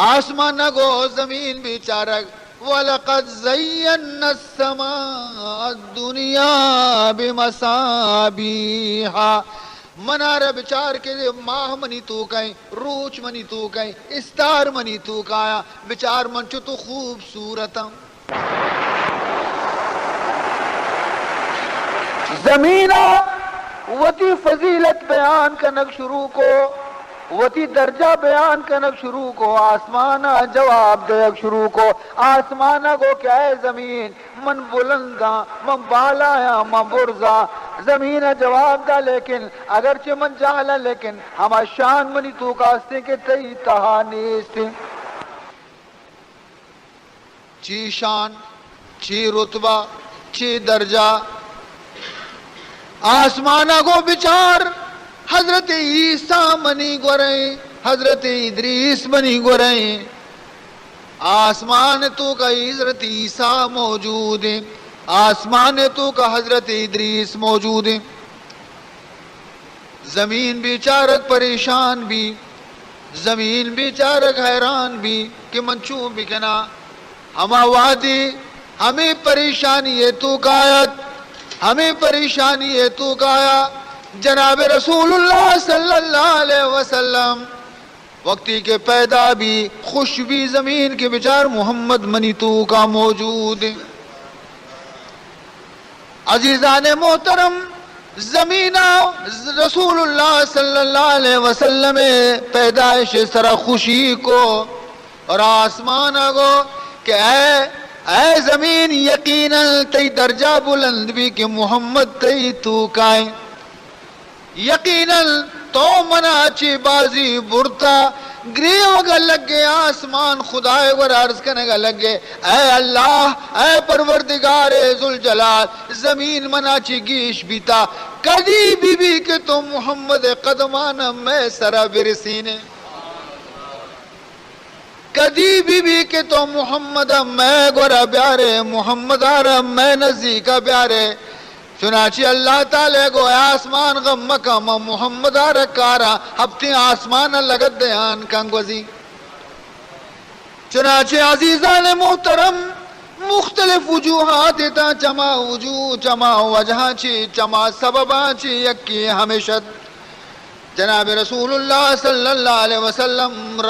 آسمان نگو زمین بیچارک وَلَقَدْ زَيَّنَّا السَّمَاءَ الدُّنْيَا بِمَصَابِيحَ منارہ بچار کے ماہ منی تو کہیں روچ منی تو کہیں استار منی تو کہا بچار منچو تو خوبصورتا زمینہ وتی فضیلت بیان کنک شروع کو وتی درجہ بیان کنک شروع کو آسمانہ جواب دیک شروع کو آسمانہ کو کیا ہے زمین من بلندہ من بالایا من برزا زمین جواب دا لیکن اگرچہ من جالا لیکن ہما شان منی تو کاستے کے تی تہانیستے چی شان چی رتبہ چی درجہ آسمانہ کو بچار حضرت عیسیٰ منی گوریں حضرت ادریس بنی گوریں آسمان تو کا حضرت عیسیٰ موجود ہے آسمان تو کا حضرت ادریس موجود ہے زمین بیچارک پریشان بھی زمین بیچارک حیران بھی کہ منچوں بکنا ہما وادی ہمیں پریشانی ہے تو کایت ہمیں پریشانی ہے تو کایا جناب رسول اللہ صلی اللہ علیہ وسلم وقتی کے پیدا بھی خوش بھی زمین کے بچار محمد منی تو کا موجود ہے عزیزان محترم زمینہ رسول اللہ صلی اللہ علیہ وسلم پیدائش سرا خوشی کو اور آسمان کو کہ اے زمین یقیناً تی درجہ بلند بھی کہ محمد تی تو کائیں یقیناً تو منا چی بازی برتا گریو گا لگے آسمان خدای ور عرض کرنے گا لگے اے اللہ اے پروردگار ذوالجلال زمین منا چی گیش بیتا کدی بھی کہ تو محمد قدمانا میں سرا برسینے کدی بھی کہ تو محمد میں گورا بیارے محمد آرم میں نزدیکا بیارے چنانچہ اللہ تعالیٰ کو آسمان غم مکم محمد آرکارا ہفتے آسمان لگت دیان کنگوزی چنانچہ عزیزان محترم مختلف وجوہات تا چما وجوہ چما وجہ چی چما سببا چی یکی ہمیشت جناب رسول اللہ صلی اللہ علیہ وسلم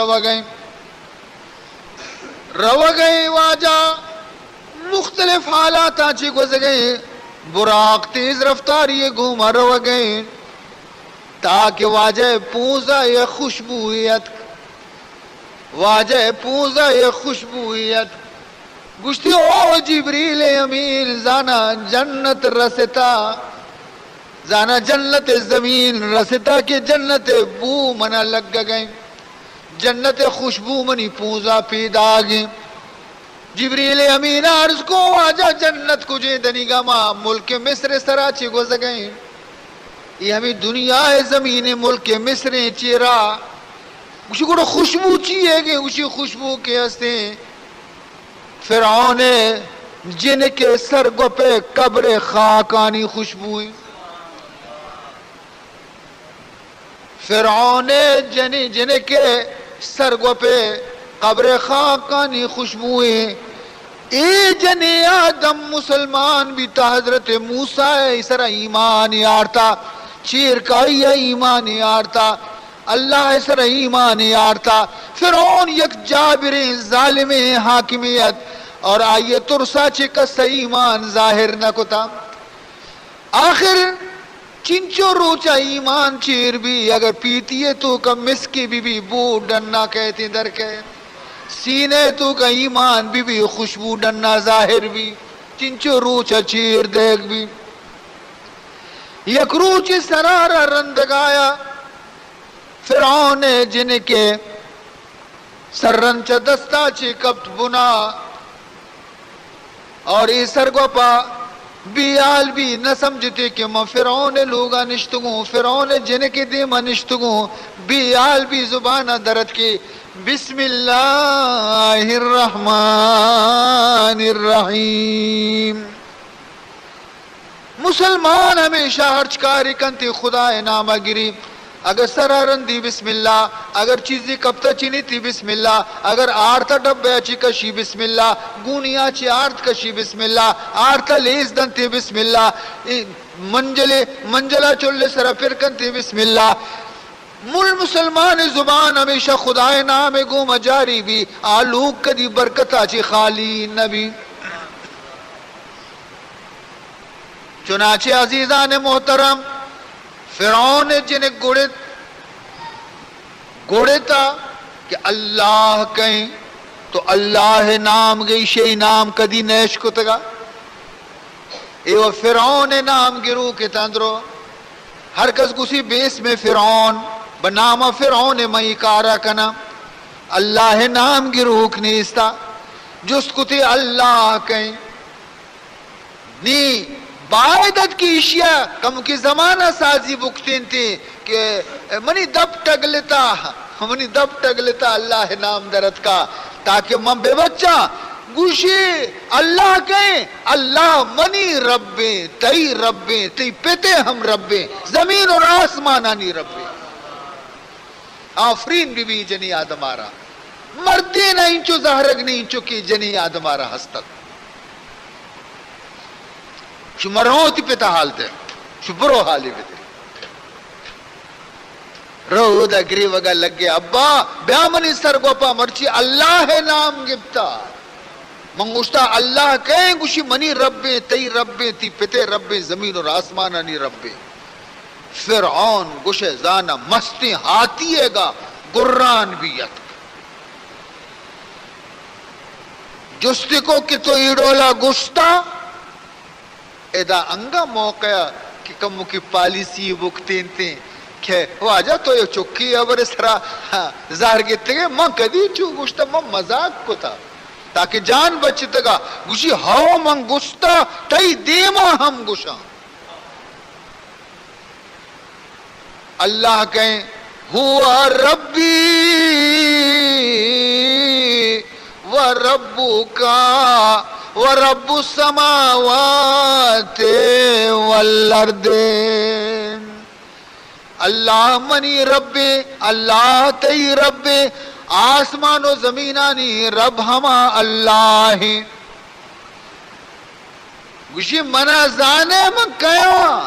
رو گئے واجہ مختلف حالات آنچی گزر گئے براق تیز رفتاری گھوما رو گئے تاکہ واجہ پوزا یہ خوشبویت واجہ پوزا یہ خوشبویت گشتی او جبریل امین زانا جنت رستا زانا جنت زمین رستا کہ جنت بو منا لگ گئے جنت خوشبو منی پوزا پیدا گئے جبریل امین عرض کو آجا جنت کو جے دنیگا ماں ملک مصر سراچی گوز گئے یہ ہمیں دنیا زمین ملک مصر چیرا اسی کو خوشبو چیئے گے اسی خوشبو کے ہستے فرعون جن کے سرگو پہ قبر خاکانی خوشبو فرعون جن کے سرگو پہ قبر خاکانی خوشبو اے جن آدم مسلمان بھی تا حضرت موسیٰ اسرا ایمان یارتا چیر کا ایمان یارتا اللہ اسرا ایمان یارتا فرعون یک جابر ظالم حاکمیت اور آئیے ترسا چکس ایمان ظاہر نہ کتا آخر چنچو روچا ایمان چیر بھی اگر پیتی ہے تو کا مسکی بھی بو ڈننا کہتے در کہتے سینے تو کا ایمان بھی خوشبو ڈننا ظاہر بھی چنچو روچا چیر دیکھ بھی یک روچ سرارا رندگایا فرعون جن کے سررنچ دستا چی کبت بنا اور اس سرگو پا بیال بھی نہ سمجھتے کہ میں فرعون لوگا نشتگوں فرعون جن کے دیما نشتگوں بیال بھی زبانہ درد کی بسم اللہ الرحمن الرحیم مسلمان ہمیشہ ہرچکاری کنتی خدا نامہ گری اگر سرارن دی بسم اللہ اگر چیزی کبتا چینی تھی بسم اللہ اگر آرتا ڈبے اچھی کشی بسم اللہ گونیا چی آرت کشی بسم اللہ آرتا لیز دن تھی بسم اللہ منجلہ چولے سرا پرکن تھی بسم اللہ مل مسلمان زبان ہمیشہ خدای نام گو مجاری بھی آلوک کدی برکتا چی خالی نبی چنانچہ عزیزان محترم فرعون جن گوڑے تا کہ اللہ کہیں تو اللہ نام گئی شئی نام کدی نیش کو تگا ایو فرعون نام گرو کے تندرو ہر کس گسی بیس میں فرعون بنام فرعون مئی کارا کنا اللہ نام گروک نیستا جس کتی اللہ کہیں نی باعدت کی اشیاء کم کی زمانہ سازی بکتین تھی کہ منی دب ٹگلتا اللہ نام درد کا تاکہ من بے بچہ گوشی اللہ کہیں اللہ منی ربے تی ربے تی پیتے ہم ربے زمین اور آسمانانی ربے آفرین بی بی جنی آدمارا مرتی نہ انچو زہرگ نہیں انچو کی جنی آدمارا ہستت شو مرہوتی پیتا حالتے شو برو حالی بیتے رو دا گری وگا لگے ابا بیا منی سرگوپا مرچی اللہ نام گفتا منگوشتا اللہ کہیں گوشی منی ربے تی ربے تی پیتے ربے زمین اور آسمانانی ربے فرعون گوشے زانا مستی ہاتھیے گا گران بیت جستی کو کہ تو ایڈولا گشتا ادا انگا موقع کہ کمو کی پالیسی بکتین تین کہ واجہ تو یہ چکی ابر سرا ظاہر گیتے گئے من کدی چو گشتا من مزاق کو تھا تاکہ جان بچتا گا گوشی ہاو من گشتا تی دیما ہم گشا اللہ کہیں ہوا ربی و ربو کا ورب السماوات والارض اللہ منی رب اللہ تی رب آسمان و زمینانی رب ہما اللہ گوشی منا زانے من کیا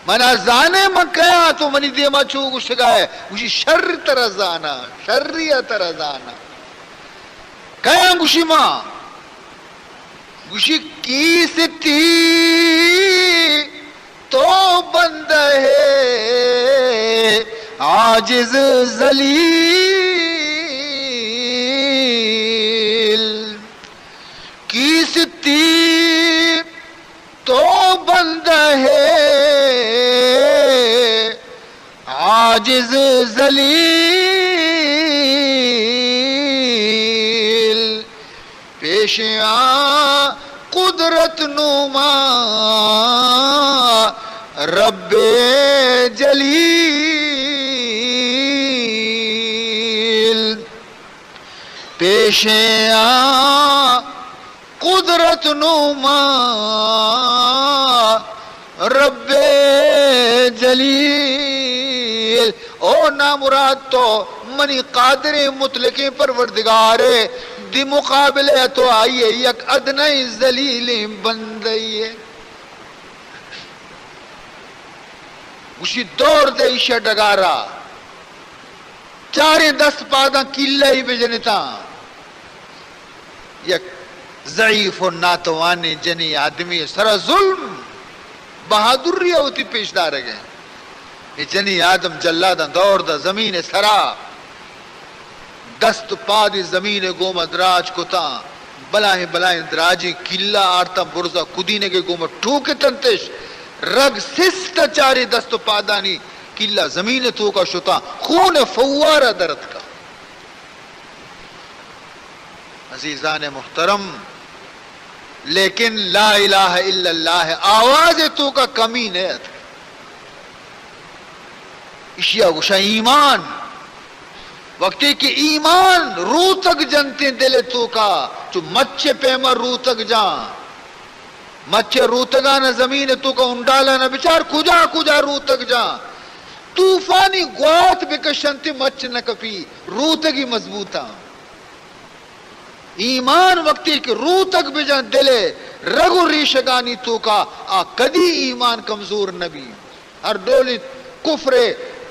منا زانے من کیا تو منی دیما چو گوشگا ہے گوشی شر تر زانا شریہ تر زانا کیا گوشی ماں گوشی کیستی تو بند ہے عاجز ذلیل کیستی تو بند ہے عاجز ذلیل پیشیاں قدرت نما رب جلیل پیشیاں قدرت نما رب جلیل او نامراد تو منی قادر مطلق پروردگار دی مقابلے تو آئیے یک ادنی ذلیل بندئیے اسی دور دے ایشہ ڈگارا چارے 10 پاداں کلہ ہی بجنتا یک ضعیف و ناتوانے جنی آدمی سرا ظلم بہادری ہوتی پیش دار گئے یہ جنی آدم جلادہ دور دا زمین سرا دست پادی زمین گومت راج کتا بلائیں دراجی کلا آرتا برزا کدینے کے گومت ٹھوکے تنتش رگ سست چاری دست پادانی کلا زمین تو کا شتا خون فوارہ درد کا عزیزان محترم لیکن لا الہ الا اللہ آواز تو کا کمی نیت اشیاء گوشا ایمان وقتی کہ ایمان روح تک جنتے دلے تو کا چو مچے پیما روح تک جان مچے روح تگا نہ زمین تو کا انڈالا نہ بچار کجا روح تک جان توفانی گوات بکشنتی مچ نہ کپی روح تگی مضبوطا ایمان وقتی کہ روح تک بجان دلے رگو ریشگانی تو کا کدی ایمان کمزور نبی ہر ڈولی کفر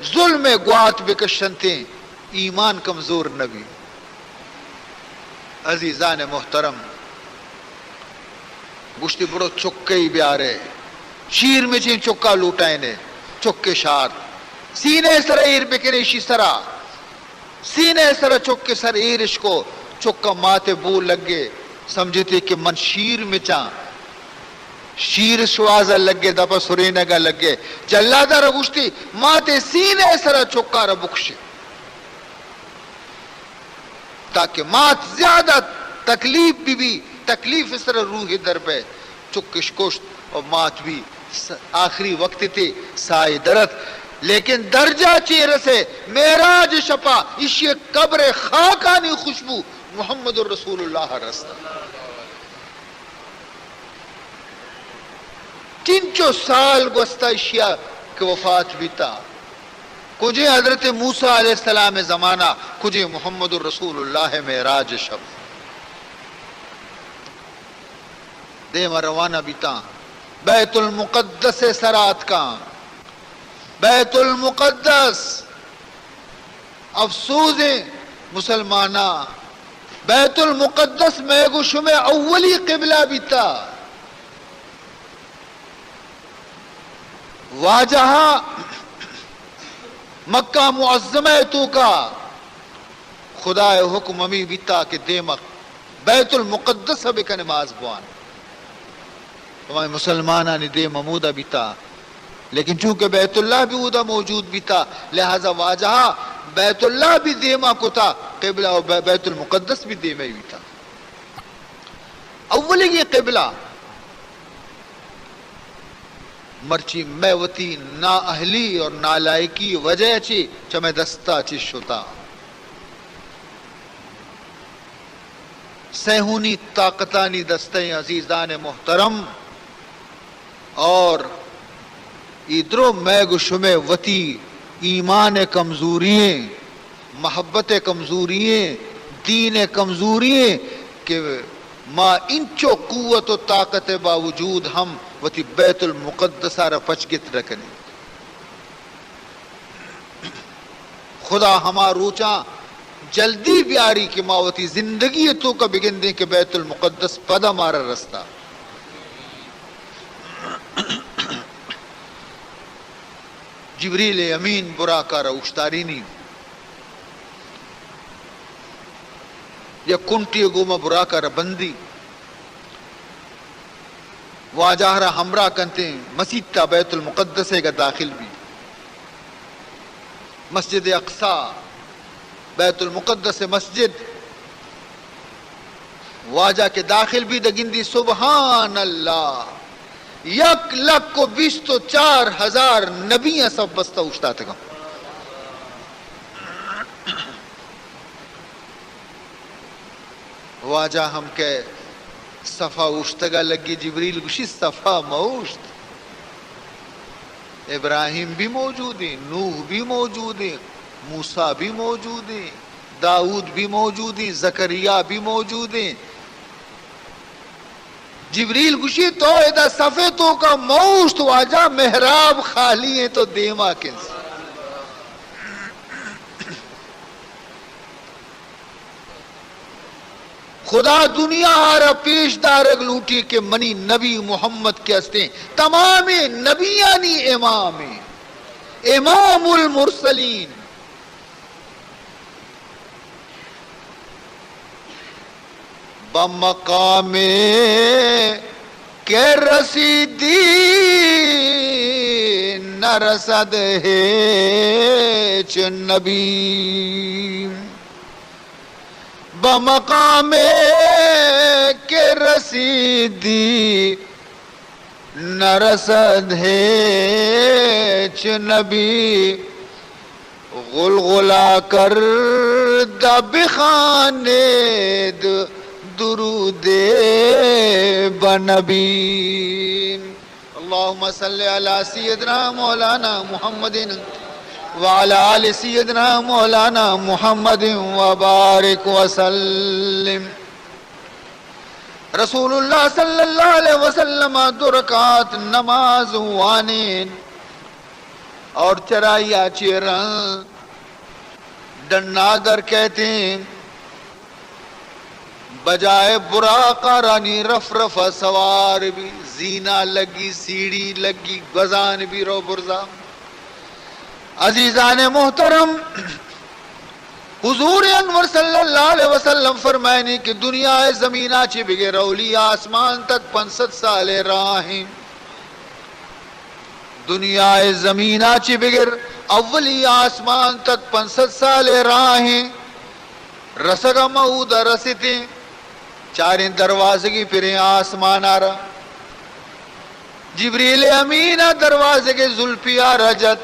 ظلم گوات بکشنتی ایمان کمزور نبی عزیزان محترم گشتی برو چکے بیارے شیر میں چین چکا لوٹائیں نے چکے شار سینے سر ایر بکریشی سرا سینے سر چکے سر ایرش کو چکا ماتے بول لگے سمجھتے کہ من شیر میں چاں شیر شوازہ لگے دپا سرینے گا لگے جلادہ رگوشتی ماتے سینے سر چکا ربکشے تاکہ مات زیادہ تکلیف بھی تکلیف اس طرح روح در پہ چکش کشت اور مات بھی آخری وقت تھے سائے درت لیکن درجہ چیر سے معراج شپا اس یہ قبر خاکانی خوشبو محمد الرسول اللہ رستا تینچو سال گوستا اشیاء کہ وفات بیتا کجھے حضرت موسیٰ علیہ السلام زمانہ کجھے محمد الرسول اللہ معراج شب دے روانہ بیتا بیت المقدس سرات کا بیت المقدس افسوس مسلمانہ بیت المقدس میں گشم اولی قبلہ بیتا واجہا مکہ معظمہ تو کا خدا حکم امی بیتا کہ دیمک بیت المقدس بکا نماز بوان ہمارے مسلمانہ نے دے ممودہ بیتا لیکن چونکہ بیت اللہ بھی ادھا موجود بھی تھا لہذا واجہا بیت اللہ بھی دیما کو تھا قبلہ اور بیت المقدس بھی دیما ہی تھا اولی یہ قبلہ مرچی میوتی نا اہلی اور نالائکی وجہ چی چمیں دستا چی شتا سہونی طاقتانی دستیں عزیزان محترم اور ادرو میگ شمے وتی ایمان کمزورییں محبت کمزورییں دین کمزورییں کہ ما انچو قوت و طاقت باوجود ہم وتی بیت المقدس را پچگت رکھنے خدا ہما روچا جلدی بیاری کہ ما وتی زندگی تو کا بگن دیں کہ بیت المقدس پدا مارا رستہ جبریل امین برا کارا اشتارینی یا کنٹی گوما برا کارا بندی واجہرہ ہمراہ کنتے مسجد تا بیت المقدس کا داخل بھی مسجد اقصی بیت المقدس مسجد واجہ کے داخل بھی دگندی سبحان اللہ 1,24,000 نبی سب بستہ اشتا تھا واجہ ہم کے صفا اشتگا لگی جبریل گوشی صفا موشت ابراہیم بھی موجود ہیں نوح بھی موجود ہیں موسیٰ بھی موجود ہیں داؤد بھی موجود ہیں زکریا بھی موجود ہیں جبریل گوشی تو ایدہ صفے تو کا موشت واجہ محراب خالی ہیں تو دیما کنس خدا دنیا آرہ پیش دارگ لوٹی کہ منی نبی محمد کے ہستے تمام نبیانی امام المرسلین بمقام کے رسیدی نہ رسد ہے چ نبی بمقام کے رسیدی نہ رسد ہے چ نبی غلغلہ کر دبخانے درود بنبی اللہم صلی علی سیدنا مولانا محمد وعلی آل سیدنا مولانا محمد وبارک وسلم رسول اللہ صلی اللہ علیہ وسلم 2 رکعت نماز وانین اور چرایا چیرن ڈناگر کہتے ہیں بجائے براقہ رانی رف رف سوار بھی زینہ لگی سیڑھی لگی گزان بھی رو برزا عزیزان محترم حضور انور صلی اللہ علیہ وسلم فرمائنی کہ دنیا زمینہ چی بغیر اولی آسمان تک 500 سال راہیں دنیا زمینہ چی بغیر اولی آسمان تک 500 سال راہیں رسگا مہودہ رستے چاریں دروازے کی پھریں آسمان آ رہا، جبریل امین دروازے کے زلفی آ رجت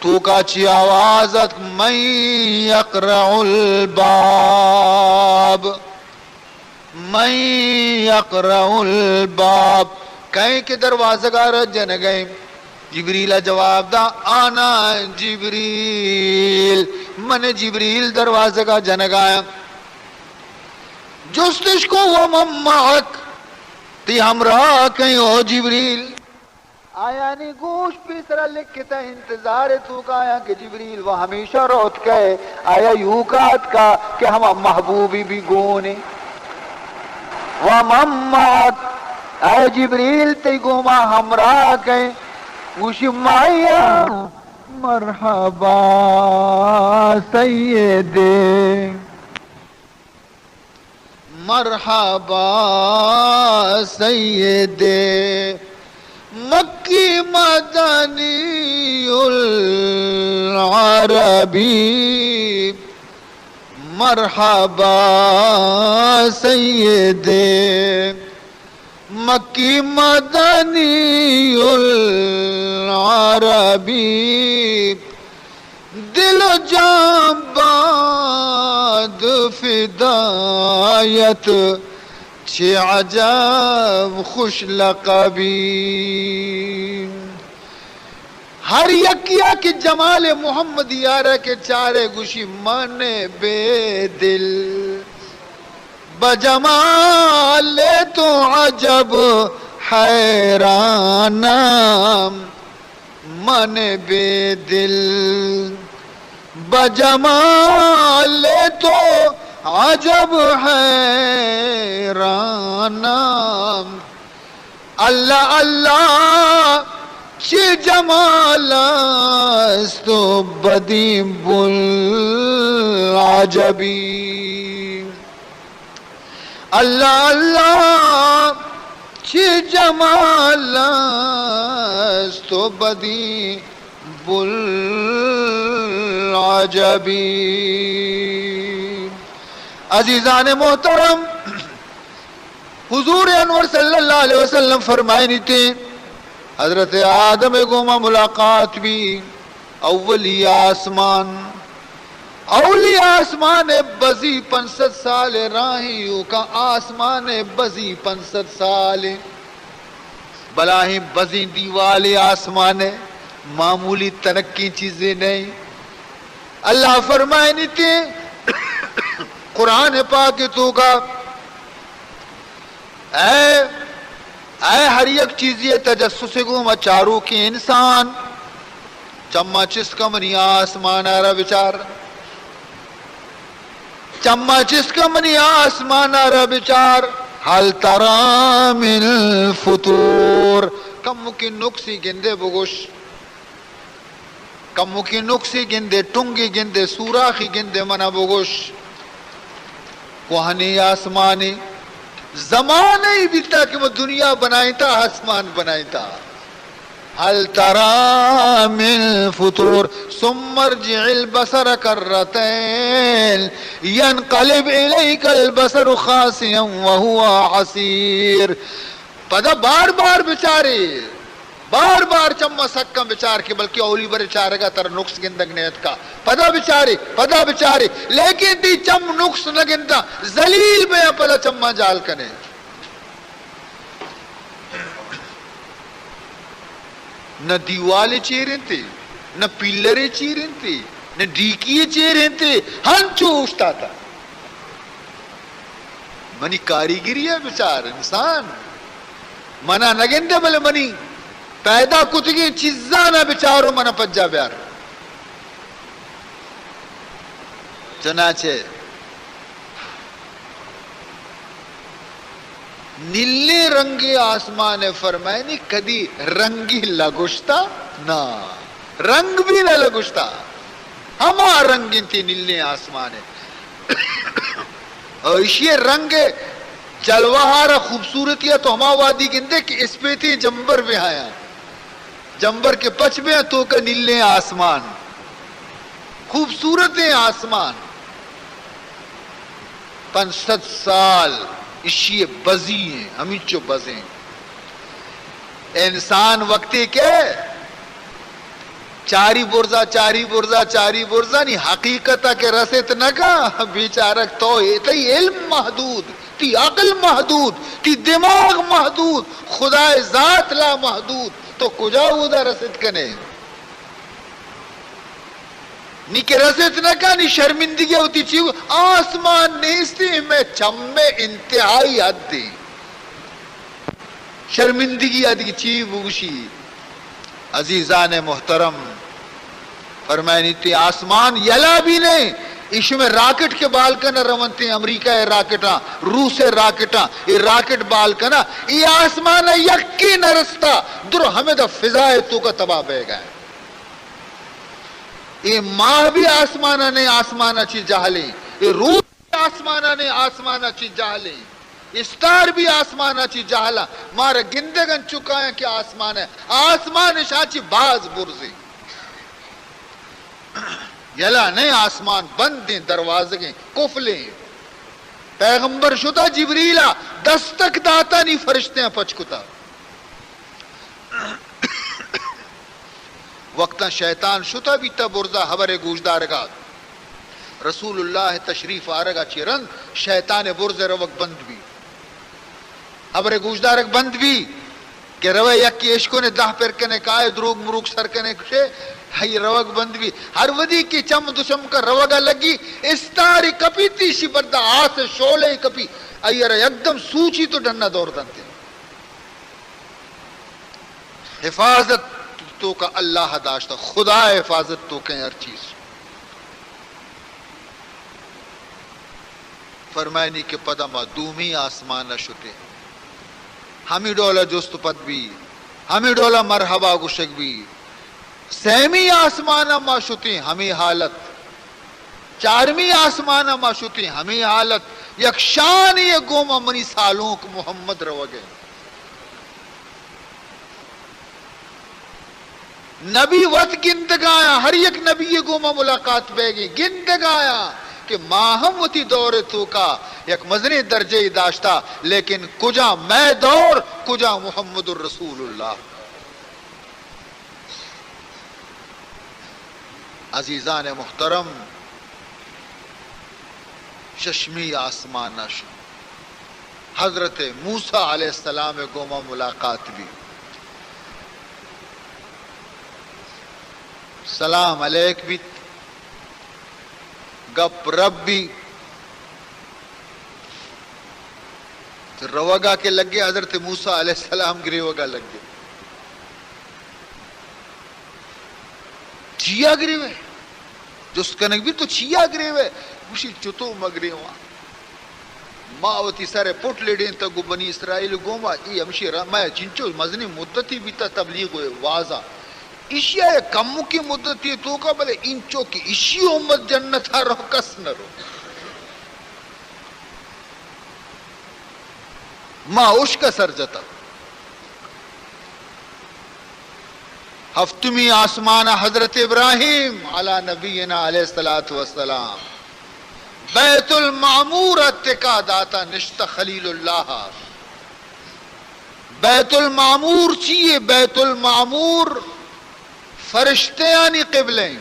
تو کا چی آوازت من یقرع الباب، من یقرع الباب، کہیں کہ دروازہ کا رجن گئے، جبریل جواب دا آنا جبریل، من جبریل دروازہ کا جنگایا، جستش کو ومن معک، تی ہمراہ کہیں او جبریل، آیا نہیں گوش پیسرا لکھتا انتظار تو کا آیا کہ جبریل وہ ہمیشہ روت کہے، آیا یوں کات کا کہ ہم محبوبی بھی گونے، ومن معک، اے جبریل تی گوما ہمراہ کہیں، گوشی مایا مرحبا سیدے، مرحبا سیدے، مکی مدنی العربی، مرحبا سیدے، مکی مدنی العربی، دل و جان باد فدایت، چھ عجب خوش لقبی، ہر یکیا کی جمال محمد یارہ کے چارے گوشی من بے دل، بجمال تو عجب حیرانم، من بے دل بجمال تو عجب حیرانم، اللہ اللہ چی جمال است و بدیم بالعجبی، اللہ اللہ چی جمال است و بدیم بالعجبی۔ عزیزان محترم، حضور انور صلی اللہ علیہ وسلم فرمائے نہیں تھے حضرت آدم گوما ملاقات بھی اولی آسمان، اولی آسمان بزی 500 سال راہیوں کا آسمان بزی 500 سال، بلاہیں بزی دیوالے آسمان، معمولی ترقی چیزیں نہیں۔ اللہ فرمائے نہیں تھے قرآن پاک تو کا اے ہر یک چیزی تجسس گوما چارو کی انسان، چما چس کمنی آسمان آرہ بچار، چما چس کمنی آسمان آرہ بچار، حل ترى من الفطور، کم کی نقصی گندے بگوش، کم کی نقصی گندے، ٹنگی گندے، سوراخی گندے منا بگوش، کوہنی آسمانی زمانے ہی بیتا کہ وہ دنیا بنائی تھا، آسمان بنائی تھا، حل ترى من فطور ثم ارجع البصر كرتين ينقلب إليك البصر خاسئا وهو حسير، پدا بار بار بچارے بار بار چما سکم بچار کے بلکہ اولی بر چارے گا تر نقص گندگ نیت کا پدا بچارے لیکن دی چم نقص نہ گندا ذلیل میں پدا چما جال کنے، نہ دیوالے چیریں تھے، نہ پلرے چیریں تھے، نہ ڈیکیے چیریں تھے، ہنچو اٹھتا تھا، منی کاریگری ہے بچار انسان، منا نگندے بلے منی پیدا کتگی چیزانا بچارو منا پجا بیار، چنانچہ نیلے رنگی آسمان فرمائے نہیں کدی رنگی لگوشتا نا، رنگ بھی نہ لگوشتا، ہما رنگی تھی نیلے آسمان، اور اسی رنگ جلوہارا خوبصورتیاں تو ہما وادی گندے کہ اس پہ تھی جمبر بھی آیا، جمبر کے پچ میں تو کا نیلے آسمان، خوبصورت آسمان، 500 سال اشی بزی ہیں ہمیں چو بزیں انسان وقتی کے چاری برزا نہیں حقیقتا کے رسیت نکا بیچارک تو تی علم محدود تی عقل محدود تی دماغ محدود خدا ذات لا محدود تو کجا ہودا رسیت کنے نی کہ رسیت نکا نی شرمندگی ہوتی چیو آسمان نیستی میں چمے انتہائی حد دی شرمندگی ادی چی بوشی عزیزان محترم فرمائنی تی آسمان یلا بھی نہیں اس میں راکٹ کے بال کا نہ روانتے ہیں امریکہ ہے راکٹاں روس ہے راکٹاں یہ راکٹ بال کا نا یہ آسمان یکی نہ رستا در ہمیں دا فضائے تو کا تباہ بے گئے یہ ماہ بھی آسمانہ نے آسمانہ چیز جہلیں یہ روس بھی آسمانہ نے آسمانہ چیز جہلیں استار بھی آسمان اچھی جہلا مارا گندگن چکا ہے کہ آسمان ہے آسمان شاچی باز برزی یلا نہیں آسمان بند دیں دروازگیں کفلیں پیغمبر شتا جبریلا دستک داتا نہیں فرشتے ہیں پچکتا وقتا شیطان شتا بھی تا برزا حبر گوشدارگا رسول اللہ تشریف آرگا چیرن شیطان برز روک بند بھی ابر گوشدارک بند بھی کہ روے یکی عشقوں نے دہ پر کنے کائے دروگ مروگ سر کنے کشے ہی روگ بند بھی ہر ودی کی چم دشم کا روگا لگی استاری کپی تیشی بردہ آس شولے کپی ایرہ یکدم سوچی تو ڈننا دور دنتے حفاظت تو کا اللہ داشتا خدا حفاظت تو کہیں ہر چیز فرمائنی کے پدہ مدومی آسمان شتے ہمیں ڈولا جست پت بھی ہمیں ڈولا مرحبا گشک بھی سیمی آسمانہ ما شتی ہمیں حالت چارمی آسمانہ ما شتی ہمیں حالت یک شانی گوما منی سالوں کو محمد رو گئے نبی وقت گندگایا ہر یک نبی گوما ملاقات بے گئی گندگایا کہ ماہم وتی دور تو کا یک مزنی درجے داشتا لیکن کجا میں دور کجا محمد الرسول اللہ عزیزان محترم ششمی آسمان نش حضرت موسیٰ علیہ السلام گوما ملاقات بھی سلام علیک بھی گپ رب بھی روگا کے لگے حضرت موسیٰ علیہ السلام گرے وگا لگے چیا گرے ہوئے جس کنک بھی تو چیا گرے ہوئے اسی چتو مگرے ہوا ماوتی سارے پوٹ لیڈیں تگو بنی اسرائیل گوما ای ہمشی میں چنچو مزنی مدتی بھی تا تبلیغ ہوئے واضح اشیاء کمو کی مدتی تو کا بلے انچو کی اسی امت جنت رو کس نہ رو ماں اوش کا سر جتا ہفتمی آسمان حضرت ابراہیم علی نبینا علیہ السلام بیت المعمور اتکا داتا نشت خلیل اللہ بیت المعمور چیئے بیت المعمور فرشتے آنی قبلیں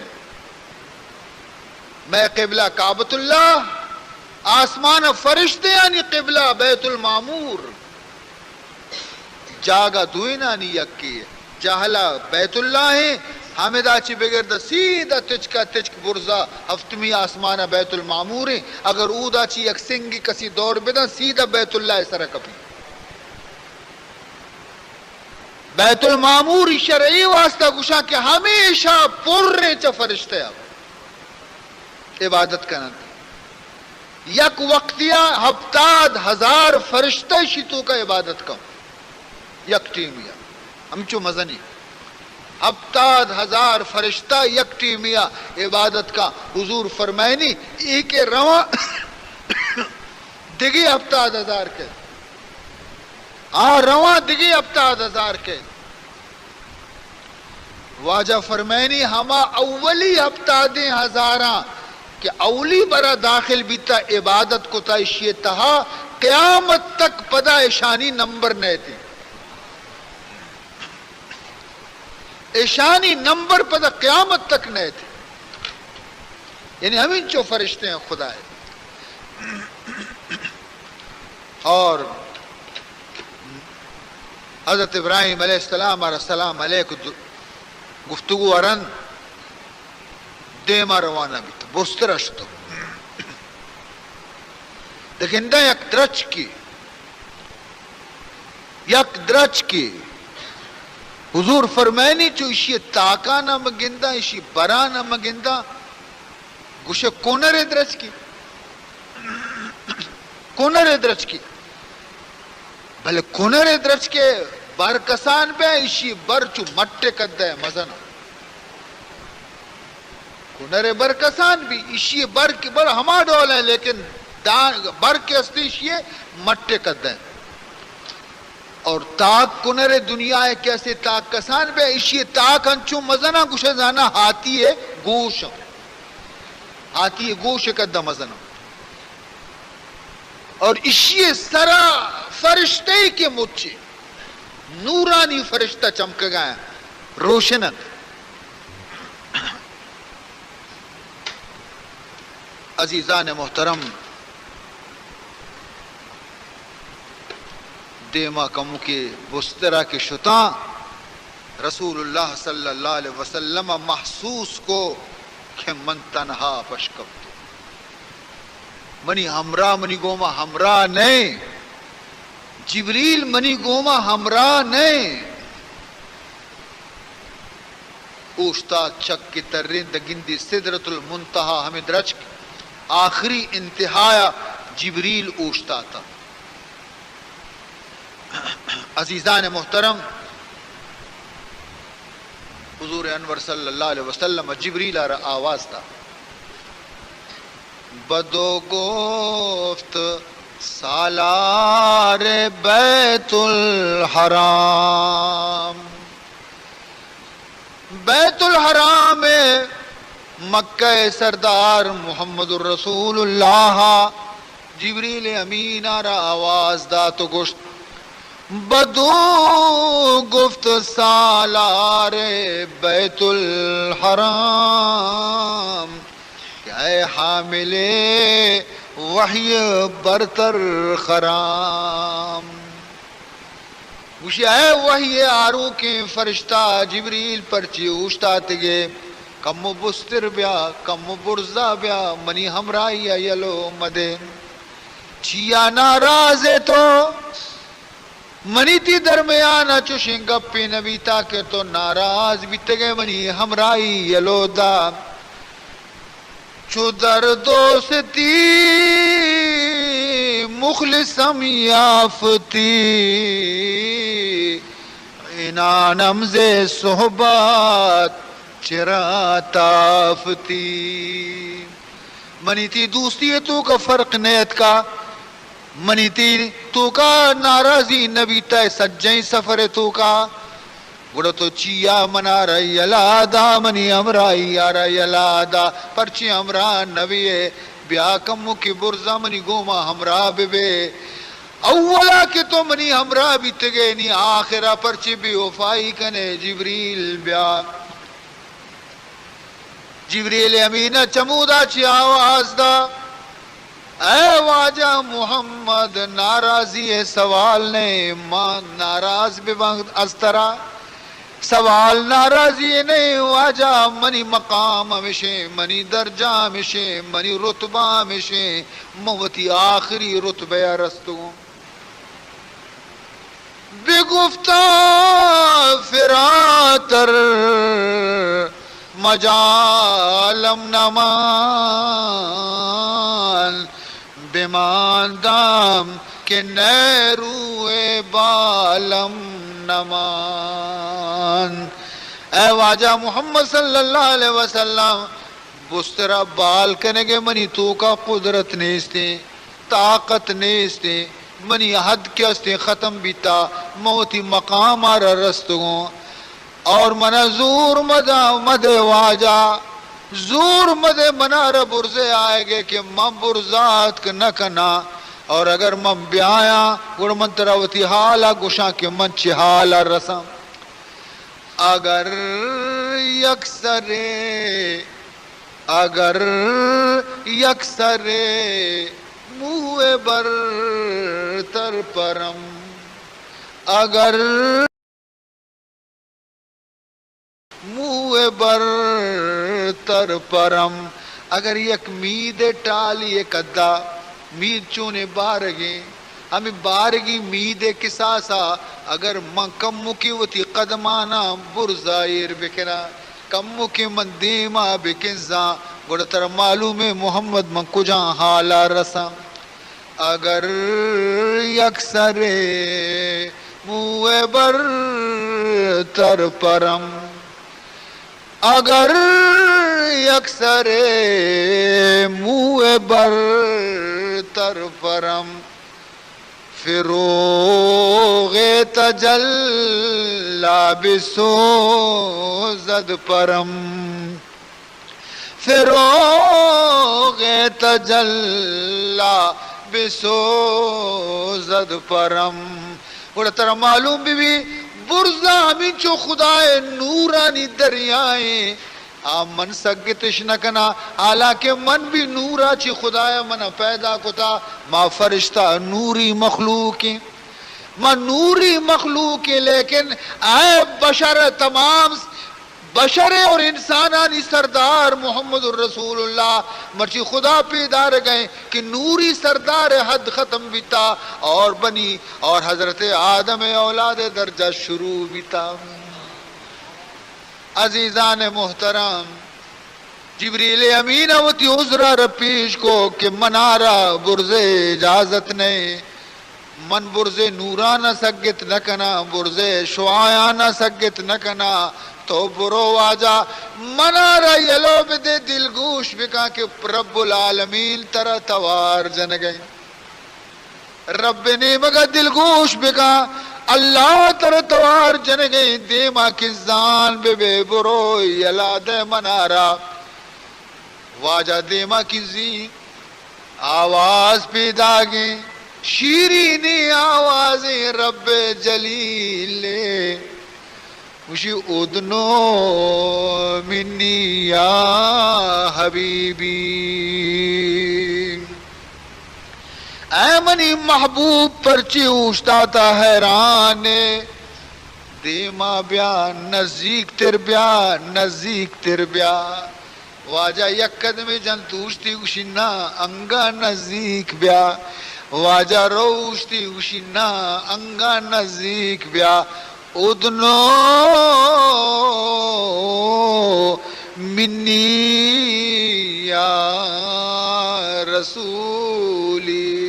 میں قبلہ کعبۃ اللہ آسمان فرشتے آنی قبلہ بیت المعمور جاگا دوئینا نی یکی جہلا بیت اللہ ہے حامدہ چی بگر دا سیدھا تچکا تچک برزا ہفتمی آسمانہ بیت المعمور ہے اگر اودا چی یک سنگی کسی دور بدا سیدھا بیت اللہ سرہ کپی بیت المعمور شرعی واسطہ گشا کہ ہمیشہ پورے چا فرشتے اب عبادت کرنا یک وقتیا ہفتاد ہزار فرشتے شیطوں کا عبادت کا یک ٹیمیا ہم چو مزنی ہفتاد ہزار فرشتہ یک ٹیمیا عبادت کا حضور فرمائنی ایک رواں دگی ہفتاد ہزار کے رواں دگی ہفتاد ہزار کے واجہ فرمائنی ہما اولی ہفتادیں ہزاراں کہ اولی برا داخل بیتا عبادت کو تا اشی تہا قیامت تک پدا ایشانی نمبر نئے تھی، ایشانی نمبر پدا قیامت تک نئے تھے، یعنی ہمیں جو فرشتے ہیں خدا ہے. اور حضرت ابراہیم علیہ السلام اور السلام علیہ گفتگو ارن دیما روانہ بھی تو بسترش تو لیکن دا یک درچ کی حضور فرمائنی چو اشی تاکا نہ مگندہ اشی برا نہ مگندہ گوشے کونر درچ کی کونر درچ کی بھلے کونر درچ کے بر کسان پہ اشی بر چو مٹے کدہ ہے مزنہ کونر بر کسان بھی اشی بر کی بر ہما ڈول ہے لیکن بر کے استی اشی مٹے کدہ ہے. اور تاک کنر دنیا ہے کیسے تاک کسان بے اشی تاک انچو مزنہ گوشہ زانا ہاتی ہے گوش کدہ مزنہ اور اشی سرا فرشتے کے مچے نورانی فرشتہ چمک گئے روشنت. عزیزان محترم دیما کمو کے بسترہ کے شتاں رسول اللہ صلی اللہ علیہ وسلم محسوس کو کہ من تنہا پشکب تو منی ہمراہ منی گوما ہمراہ نہیں جبریل منی گوما ہمراہ نہیں اوشتا چک کی ترین دگندی صدرت المنتہا ہمیں درج آخری انتہایا جبریل اوشتا تھا. عزیزان محترم حضور انور صلی اللہ علیہ وسلم جبریل آواز تھا بدو گفت سالار بیت الحرام مکہ سردار محمد الرسول اللہ جبریل امین را آواز دا تو گوشت بدو گفت سالار بیت الحرام اے حامل وحی برتر خرام گوشی اے وحی آرو کے فرشتہ جبریل پرچی اوشتا تگے کم بستر بیا کم برزا بیا منی ہمرائی یلو مدے چیا ناراض تو منی تی درمیان چوشیں گپی نبی تاکہ تو ناراض بیتے گئے منی ہمرائی یلو دا چو در دوستی مخلصم یافتی انانم زی صحبت چرا تافتی منی تی دوستی تو کا فرق نیت کا منی تی تو کا ناراضی نبی تا سجیں سفر تو کا گڑا تو چیا منا رہی یلادا منی امرائی یارا یلادا پرچی امرا نبی بیا کمو کی برزا منی گوما ہمراہ بے اولا کہ تو منی ہمراہ بھی تگے نی آخرہ پرچی بھی وفائی کنے جبریل بیا جبریل امینہ چمودا چی آواز دا اے واجہ محمد ناراضی سوال نے ماں ناراض بے وقت استرا سوال ناراضی نہیں واجہ منی مقام ہمیشے منی درجہ ہمیشے منی رتبہ ہمیشے موتی آخری رتبہ رستو بے گفتہ فراتر مجالم نمان بیمان دام کے نیروے بالم نمان اے واجہ محمد صلی اللہ علیہ وسلم بسترہ بال کنگے منی تو کا قدرت نیستے طاقت نیستے منی حد کیستے ختم بیتا موتی مقام آرہ رستگوں اور منظور مد واجہ زور مدے منارہ برزے آئے گے کہ مم برزات نہ کنا اور اگر من بیایا گڑ من تراوتی حالا گشاں کے من چی حالا رسم اگر یکسرے موے بر تر پرم اگر موے بر تر پرم اگر یک مید ٹالی ایک ادا مید چونے بارگیں ہمیں بارگی مید کساسا اگر من کمو کی وتی قدمانا برزائر بکنا کمو کی من دیما بکنزا گوڑا تر معلوم محمد من کجاں حالا رسا اگر یکسرے موے بر تر پرم اگر یکسرے موے بر تر پرم فروغ تجلا بسوزد پرم فروغ تجلا بسوزد پرم گوڑا ترہ معلوم بھی برزا ہمیں چو خدای نورانی دریائیں من سگتش نکنا حالانکہ من بھی نورا چی خدایا من پیدا کتا ما فرشتہ نوری مخلوقی ما نوری مخلوقی لیکن اے بشر تمام بشر اور انسانانی سردار محمد الرسول اللہ مرچی خدا پیدا رہ گئے کہ نوری سردار حد ختم بیتا اور بنی اور حضرت آدم اولاد درجہ شروع بیتا عزیزان محترم جبریل امین اوتی عذرہ رپیش کو کہ منارہ برزے اجازت نہیں من برزے نورانہ سگت نکنا برزے شعایانہ سگت نکنا تو برو واجا منارہ یلو بدے دل گوش بکا کہ رب العالمین ترہ توار جن گئے رب نے مگا دل گوش بکا اللہ تر توار جن گئی دیما کزان بے بے برو یلا دے منارا واجہ دیما کزی آواز پیدا گئی شیرینی آوازیں رب جلیل مجھے ادنو منی یا حبیبی اے منی محبوب پرچی اوشتا تا حیران دیما بیا نزدیک تر بیا نزدیک تر بیا واجہ یک قدم جن توشتی اوشینا انگا نزدیک بیا واجہ روشتی اوشینا انگا نزدیک بیا ادنو منی یا رسولی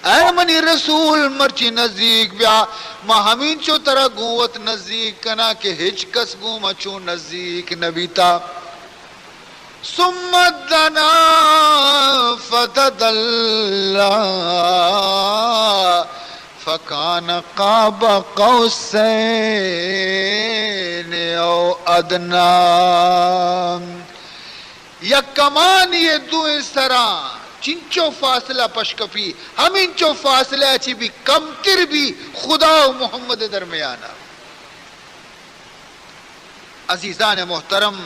اے منی رسول مرچی نزدیک بیا ما ہمین چو ترہ گوت نزدیک کنا کہ ہچ کس گو مچو نزدیک نبیتا سمت دنا فتدلہ فکان قاب قوسین او ادنا یا کمان یہ دو سران چنچو فاصلہ پشکپی ہم انچو فاصلہ اچھی بھی کم تر بھی خدا و محمد درمیانا عزیزان محترم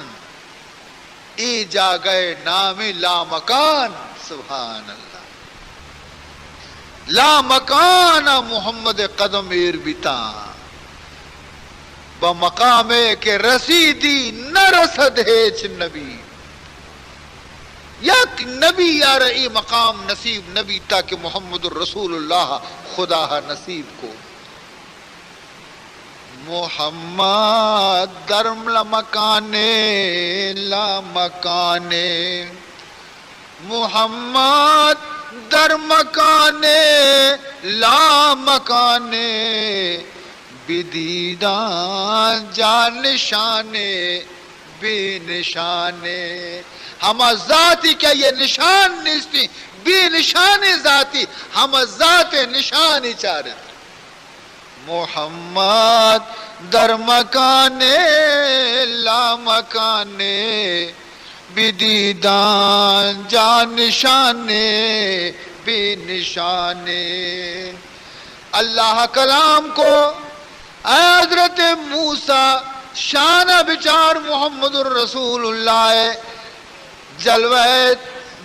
ای جا گئے نام لا مکان سبحان اللہ لا مکان محمد قدم ایر بیتا بمقام کے رسیدی نہ رسد ہیچ نبی یک نبی یار ای مقام نصیب نبی تاکہ محمد الرسول اللہ خدا نصیب کو محمد درم لمکانے لا مکانے محمد در مکانے لا مکانے بدیدان جان نشانے بے نشانے ہم ذاتی کیا یہ نشان نیستی بے نشان ذاتی ہم ذات نشان چارت محمد در مکان لا مکان بدیدان جان نشان بے نشان. اللہ کلام کو اے حضرت موسیٰ شانہ بچار محمد الرسول اللہ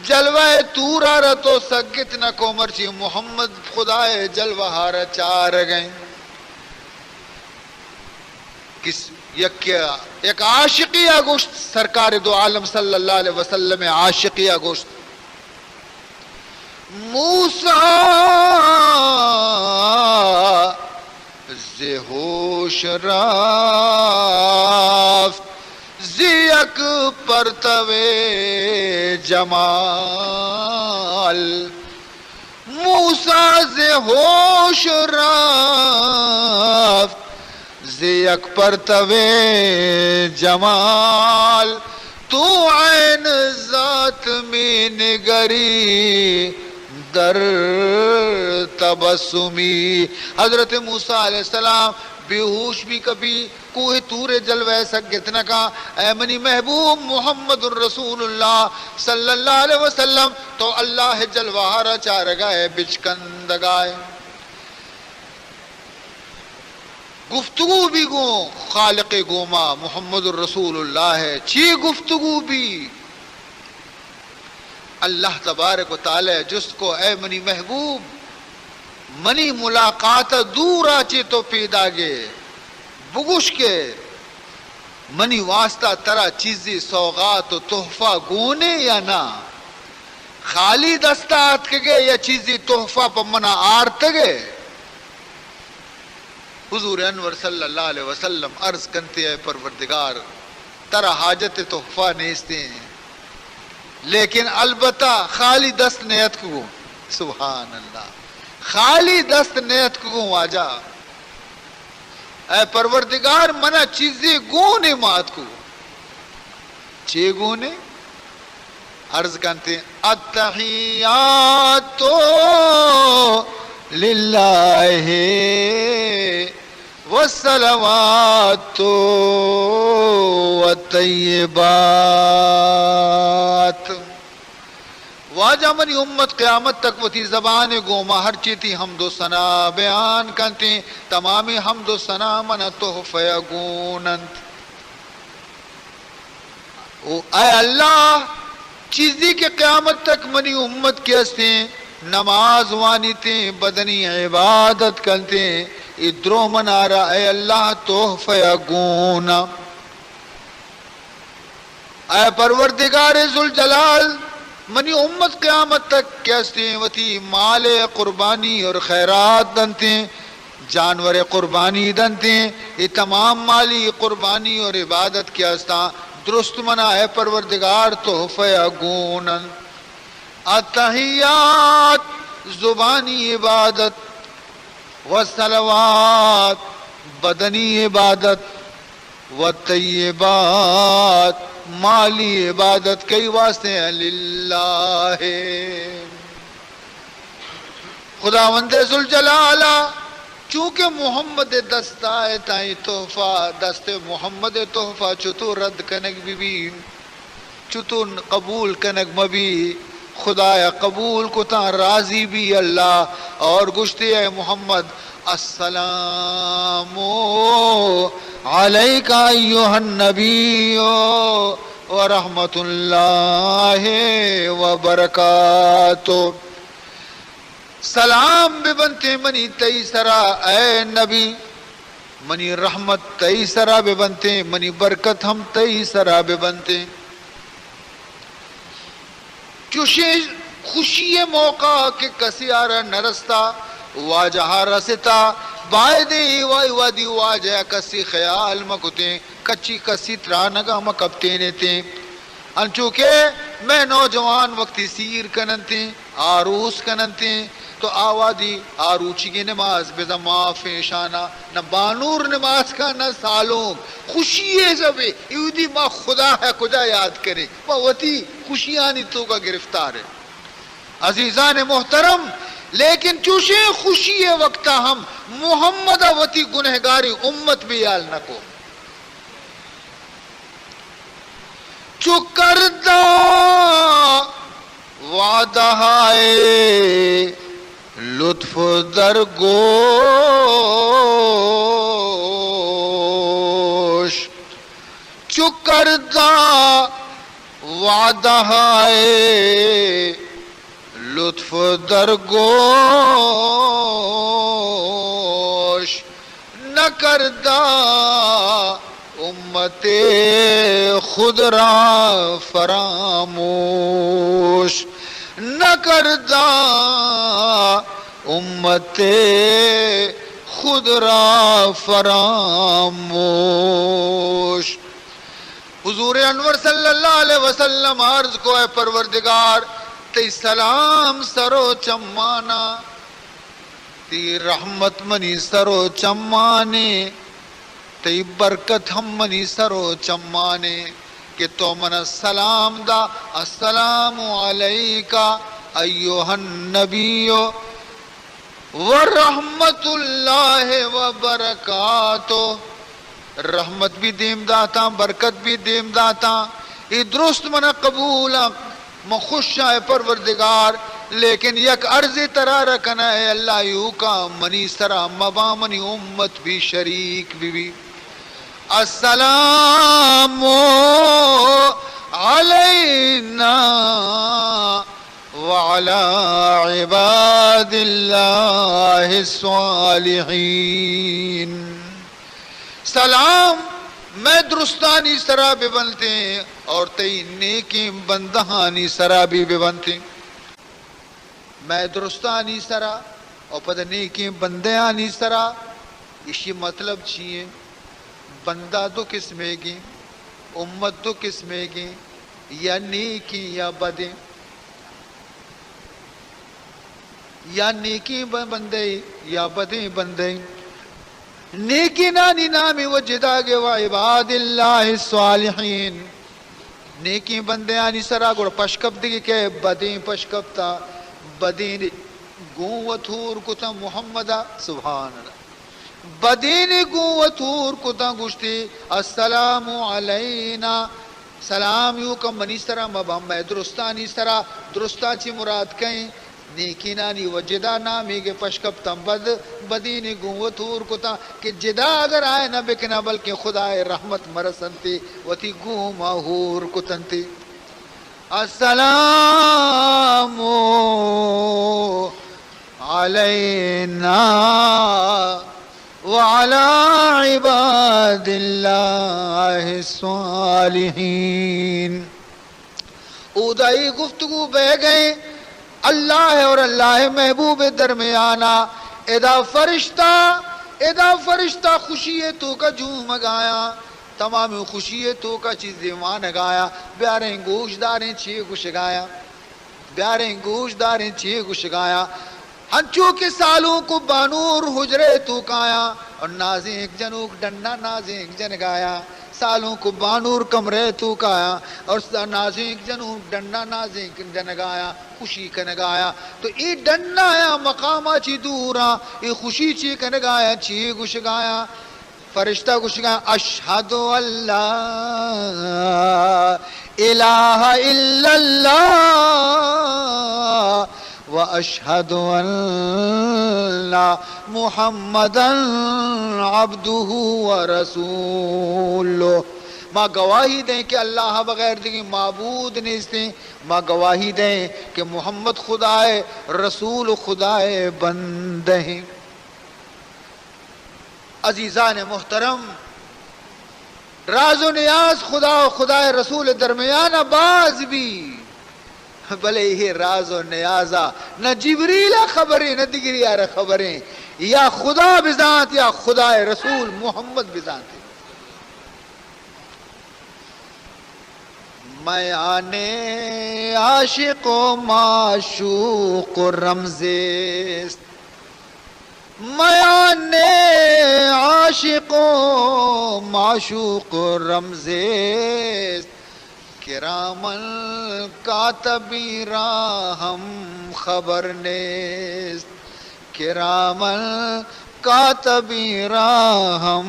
جلوہ تورا رتو سگت نہ کو مرچی محمد خدائے جلوہ ہارا چار گئیں. یک عاشقی گوشت سرکار دو عالم صلی اللہ علیہ وسلم عاشقی گوشت موسیٰ زی ہوش رافت زیک پرتو جمال. موسیٰ زی ہوش رافت زیک پرتو جمال. تو عین ذات میں نگری در تبسمی. حضرت موسیٰ علیہ السلام بے ہوش بھی کبھی کوہ تور جلوہ سگت نہ کا اے منی محبوب محمد الرسول اللہ صلی اللہ علیہ وسلم تو اللہ جلوہ چار گائے بچکند گائے. گفتگو بھی گو خالق گوما محمد الرسول اللہ ہے چی گفتگو بھی اللہ تبارک و تعالی جس کو اے منی محبوب منی ملاقات دورا چی تو پیدا گے بگوش کے منی واسطہ ترا چیزی سوغات و تحفہ گونے یا نا خالی دستات کے یا چیزی تحفہ پا منا آرت گے. حضور انور صلی اللہ علیہ وسلم عرض کنتے ہیں پروردگار ترا حاجت تحفہ نیستے ہیں لیکن البتہ خالی دست نیت کو سبحان اللہ خالی دست نیت کو آجا اے پروردگار منا چیزیں گونے مات کو چے گونے عرض کنتے ہیں التحیات للہ والصلوات والطیبات. واجہ منی امت قیامت تک وہ تھی زبان گوما ہر چیتی حمد و ثنا بیان کرتے تمامی حمد و ثنا منا تحفہ گونند. اے اللہ چیزی کے قیامت تک منی امت کے ہستے نماز وانیتے بدنی عبادت کرتے ادرو منارا اے اللہ تحفہ گونا. اے پروردگار ذوالجلال منی امت قیامت تک کیستے وتی مال قربانی اور خیرات دنتے جانور قربانی دنتے یہ تمام مالی قربانی اور عبادت کیستا درست منا اے پروردگار تحفہ گونن. التحیات زبانی عبادت والصلوات بدنی عبادت والطیبات مالی عبادت کئی واسطے ہیں للہ خداوند ذوالجلال. چونکہ محمد دستائے تائیں تحفہ دست محمد تحفہ چتو رد کنک بھی چتو قبول کنک مبی خدایا قبول کو تا راضی بھی اللہ اور گشتے ہے محمد السلام علیکہ ایہا النبی ورحمت اللہ وبرکاتہ. سلام بے بنتے منی تئی سرا اے نبی منی رحمت تئی سرا بے بنتے منی برکت ہم تئی سرا بے بنتے. چوشے خوشی موقع کے کسی آرہ نرستا واجہ رستا بائدے وائی وادی واجہ کسی خیال مکتے کچی کسی ترانگا مکبتے نیتے. انچوکہ میں نوجوان وقتی سیر کننتے آروس کننتے تو آوادی آروچی کی نماز بیزا معافی شانہ نہ بانور نماز کا نہ سالوں خوشی ہے سب یودی ماں خدا ہے کجا یاد کرے وہ وتی خوشیانی تو کا گرفتار ہے. عزیزان محترم لیکن چوشے خوشی وقتا ہم محمد وتی گنہگاری امت بھی یال نہ کو چو کردہ وعدہ ہے لطف درگوش چو کردہ وعدہ ہے لطف درگوش نہ کردہ امت خود را فراموش نہ کردہ امت خود را فراموش حضور انور صلی اللہ علیہ وسلم عرض کو اے پروردگار تی سلام سرو چمانا تی رحمت منی سرو چمانے تی برکت ہم منی سرو چمانے کہ تو من السلام دا السلام علیکہ ایوہ النبی ورحمت اللہ وبرکاتہ رحمت بھی دیم داتا برکت بھی دیم داتا یہ درست من قبول من خوش ہے پروردگار لیکن یک عرض ترا رکھنا ہے اللہ یوں کا منی سرا مبا منی امت بھی شریک بھی السلام علینا وعلى عباد اللہ الصالحین سلام میں درستانی سرا بھی بنتے ہیں اور تی نیکی بندہانی سرا بھی بنتے میں درستانی سرا اور پتہ نیکی بندیانی سرا اسی مطلب چیئے بندہ دو قسمیں گی امت دو قسمیں گی یا نیکی یا بدیں یا نیکی بندے یا بدیں بندے نیکی نانی نامی وجدہ گے و عباد اللہ الصالحین نیکی بندے آنی سرا گوڑ پشکب دیگی کہ بدیں پشکب تا بدیں گون و تھور کتا محمدہ سبحان اللہ بدین گوتور کتا گشتی السلام علینا سلام یوں کم منی سرا مبہم میں درستانی سرا درستا چی مراد کہیں نیکی نانی و جدا نامی کے پشکب تم بدین گوتور کتا کہ جدا اگر آئے نہ بکنا بلکہ خدا رحمت مرسنتی و تی گو مہور کتنتی السلام علینا وعلى عباد اللہ الصالحین ادائی گفتگو بہ گئے اللہ اور اللہ محبوب درمیانہ ادا فرشتہ خوشی تو کا جھوم گایا تمام خوشی تو کا چیز دیوان گایا بیاریں گوش داریں چھے گوش گایا بیاریں گوش داریں چھے گوش گایا ہنچو کے سالوں کو بانور حجرے تو کایا اور نازیں ایک جنوک ڈنڈا نازیں ایک جن گایا سالوں کو بانور کمرے تو کایا اور نازیں ایک جنوک ڈنڈا نازیں ایک جن گایا خوشی کن گایا تو ای ڈنڈا یا مقامہ چی دورا ای خوشی چی کن گایا چی گوش گایا فرشتہ گوش گایا اشہد اللہ الہ الا اللہ وَأَشْهَدُ أَنَّ مُحَمَّدًا عَبْدُهُ وَرَسُولُهُ ماں گواہی دیں کہ اللہ بغیر دیگی معبود نیستیں ماں گواہی دیں کہ محمد خدا ہے رسول خدا ہے بندے ہیں عزیزان محترم راز و نیاز خدا و خدا رسول درمیان باز بھی بلے یہ راز و نیازہ نہ جبریل خبریں نہ دیگری یار خبریں یا خدا بذات یا خدا رسول محمد بذات میانے عاشق و معشوق و رمزست میانے عاشق و معشوق و رمزست کرامن کاتبین را ہم خبر نیست، کرامن کاتبین را ہم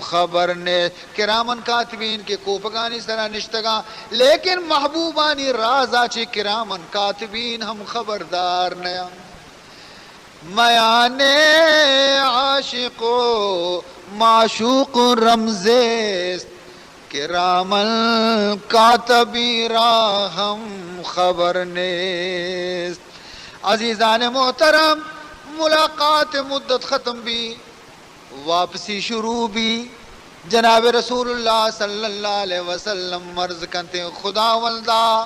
خبر نیست. کرامن کاتبین کے کوپگانی سرا نشتگا، لیکن محبوبانی رازا چی کرامن کاتبین ہم خبردار نیا. میان عاشق و معشوق رمزیست، کرامن کاتبین را ہم خبر نیست. عزیزان محترم، ملاقات مدت ختم بھی، واپسی شروع بھی. جناب رسول اللہ صلی اللہ علیہ وسلم مرض کرتے خداوندا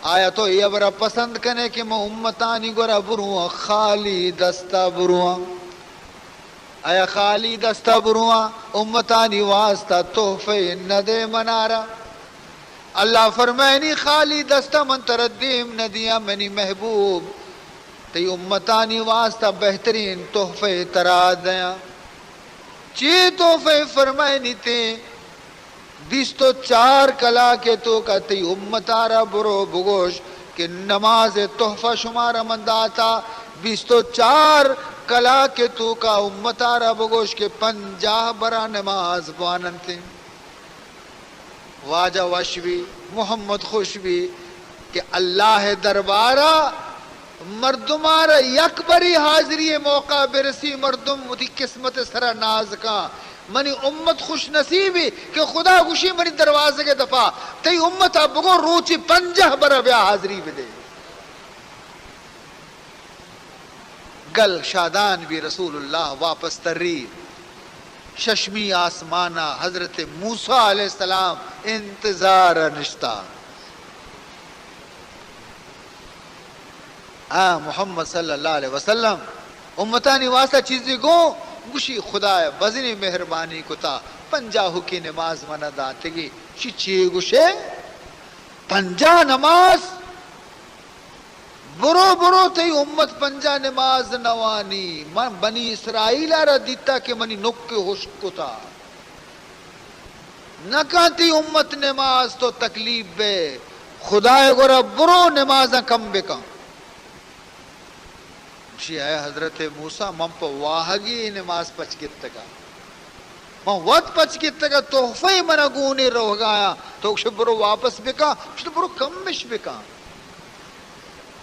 آیا تو یہ برا پسند کنے کہ میں امتانی گورا بروں خالی دستا بروں. آیا خالی دستا بروں امتانی واسطہ تحفے نہ دے منارا. اللہ فرمائنی خالی دستا من تردیم ندیا منی محبوب، تی امتانی واسطہ بہترین تحفے ترا دیا. چی تحفے فرمائنی تے 24 کلا کے تو کا تی امتارا برو بگوش کہ نماز تحفہ شمارا منداتا. 24 کلا کے تو کا امتارا بگوش کے 50 برا نماز بوانن تھی. واجہ وشوی محمد خوشوی کہ اللہ دربارہ مردمارا یک بری حاضری موقع برسی، مردم مدی قسمت سرا ناز کا منی امت خوش نصیبی کہ خدا خوشی منی دروازے کے دفعہ تی امت بگو روچی 50 برا بیا حاضری بدے. گل شادان بھی رسول اللہ واپس تری ششمی آسمانہ حضرت موسیٰ علیہ السلام انتظار نشتا. محمد صلی اللہ علیہ وسلم امتانی واسطہ چیزی گوشی خدا بزنی مہربانی کتا 50 کی نماز منہ داتگی. چی گوشے 50 نماز برو تی امت 50 نماز نوانی. من بنی اسرائیل را دیتا کہ منی نک ہوش کتا نہ تی امت نماز تو تکلیف بے. خدا گورا برو نماز کم بکا. ہے حضرت موسیٰ من پا واہگی نماز پچکت تکا، من وقت پچکت تکا تحفہ منہ گونے رو گایا. تو برو واپس بکا، برو کم مش بکا.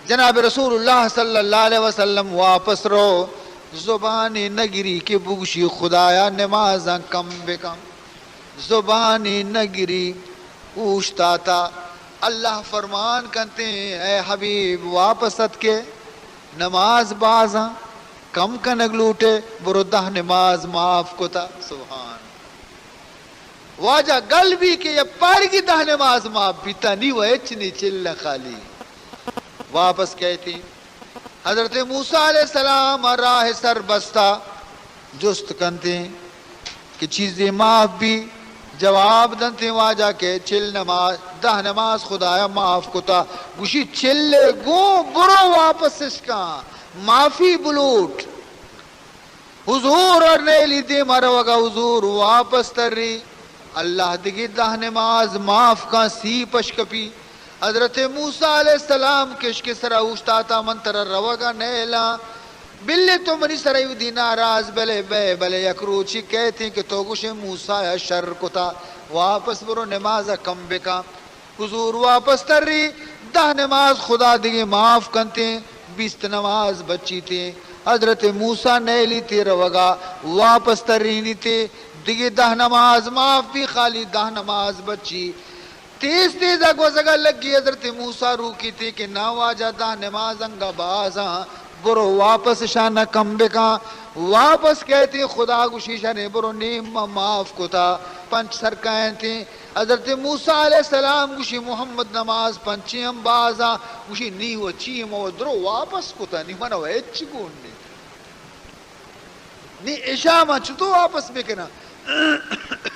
جناب رسول اللہ صلی اللہ علیہ وسلم واپس رو، زبانی نگری کے بگشی خدایا نمازاں کم بکا. زبانی نگری اوشتا تا. اللہ فرمان کرتے ہیں اے حبیب واپس ات کے نماز بازاں کم کا نگلوٹے برو 10 نماز معاف کو تا. سبحان واجہ گل بھی کہ یہ پاری کی 10 نماز معاف بیتا نہیں وہ اچنی چل خالی. واپس کہتی حضرت موسیٰ علیہ السلام راہ سر بستا جست کنتے کہ چیزیں معاف بھی جواب دنتے واجہ کے 10 نماز خدایا معاف کتا. گوشی چلے گو برو واپس اس کا معافی بلوٹ. حضور اور نیلی دے مروگا حضور واپس تری. اللہ دگی 10 نماز معاف کا سی پشکپی. حضرت موسیٰ علیہ السلام کشک سرا اوشتاتا منتر روگا نیلا. بلے تو منی سرائیو دی ناراض بلے بلے یک روچی کہتے ہیں کہ تو گوش موسیٰ شر کتا. واپس برو نماز کم بکا. حضور واپس تر رہی 10 نماز خدا دیگے معاف کنتے 20 نماز بچی تھے. حضرت موسیٰ نیلی تی روگا واپس تر رہی نہیں تھے دیگے 10 نماز معاف بھی خالی 10 نماز بچی. تیز اگوزگا لگی حضرت موسیٰ روکی تھی کہ نہ واجہ 10 نماز انگا بازاں برو واپس شانہ کم بکا. واپس کہتی خدا گوشی شانے برو نیم معاف کتا 5 سرکائیں تھیں. حضرت موسیٰ علیہ السلام گوشی محمد نماز 5 ہم بازا گوشی نی و چیم و درو واپس کتا نی منو ایچ گون نی عشاء ما چھتو واپس بکنا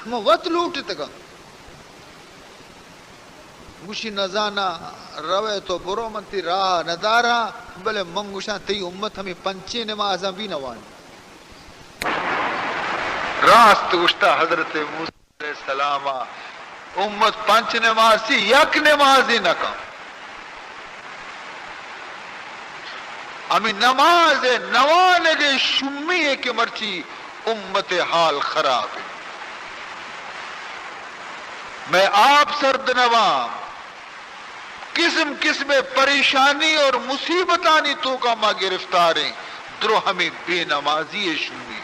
ما وقت لوٹ تکا. گوشی نزانا روے تو برو منتی راہ ندارا بلے منگوشان تی امت ہمیں 5 نمازاں بھی نوانی. راست گوشتا حضرت موسیٰ علیہ السلام امت پنچ نمازی یک نمازی نکم امی نماز نوانگے شمی ہے کہ مرچی امت حال خراب ہے. میں آپ سرد نوام قسم قسم پریشانی اور مصیبتانی تو کا ماں گرفتاریں درو ہمیں بے نمازی شمی.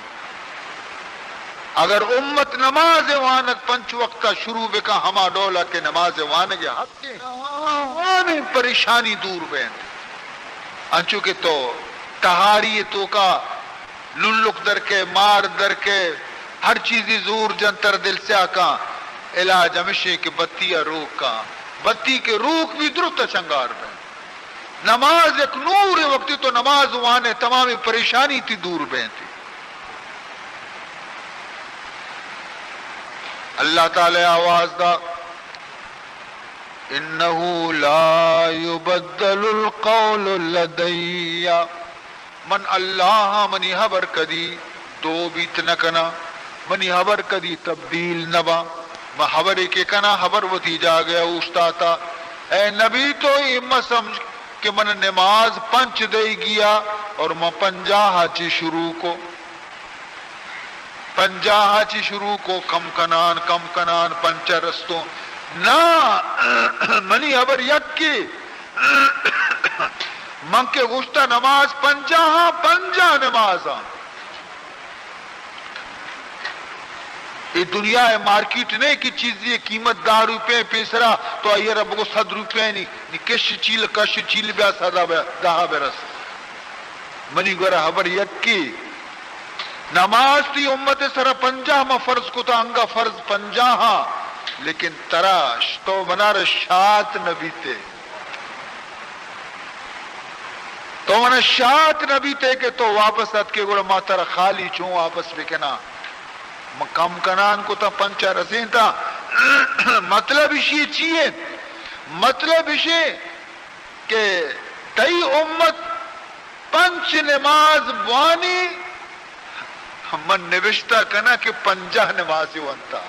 اگر امت نماز وانک پنچ وقتہ شروع بکا ہما ڈولا کے نماز وانگے حق کے وانیں پریشانی دور بین انچو کہ تو تہاری تو کا للک در کے مار در کے ہر چیزی زور جنتر دل سے آکا علاج ہمیشہ کہ بتی روک کا بتی کے روک بھی درست چنگار بین. نماز ایک نور وقتی تو نماز وانے تمامی پریشانی تھی دور بین تھی. اللہ تعالی آواز دا انہو لا یبدل القول لدی من اللہ منی حبر کدی دو بیت نکنا منی حبر کدی تبدیل نبا میں حبر کے کنا حبر وتی جا گیا اوشتاتا اے نبی تو اما سمجھ کہ من نماز پنچ دے گیا اور میں 50 چی شروع کو 50 چی شروع کو کم کنان پنچ رستوں نا منی حبر یک کی من کے گشتہ نماز 50 نمازاں. یہ دنیا ہے مارکیٹ نہیں کہ چیز یہ قیمت 10 روپے پیسرا تو آئیے رب کو 100 روپے نہیں کش چیل بیا 10 برس منی گورا حبر یک کی نماز تی امت سر 50 میں فرض کو تا انگا فرض 50 لیکن تراش تو بنار شات نبی تے تو من شات نبی تے کہ تو واپس ات کے گوڑا ما ترا خالی چون واپس بکنا کم کنان کو تا 5 رسیں تا. مطلب اسی چیئے مطلب اسی کہ تئی امت 5 نماز وانی من نوشتہ کنا کہ 50 نمازی ونتا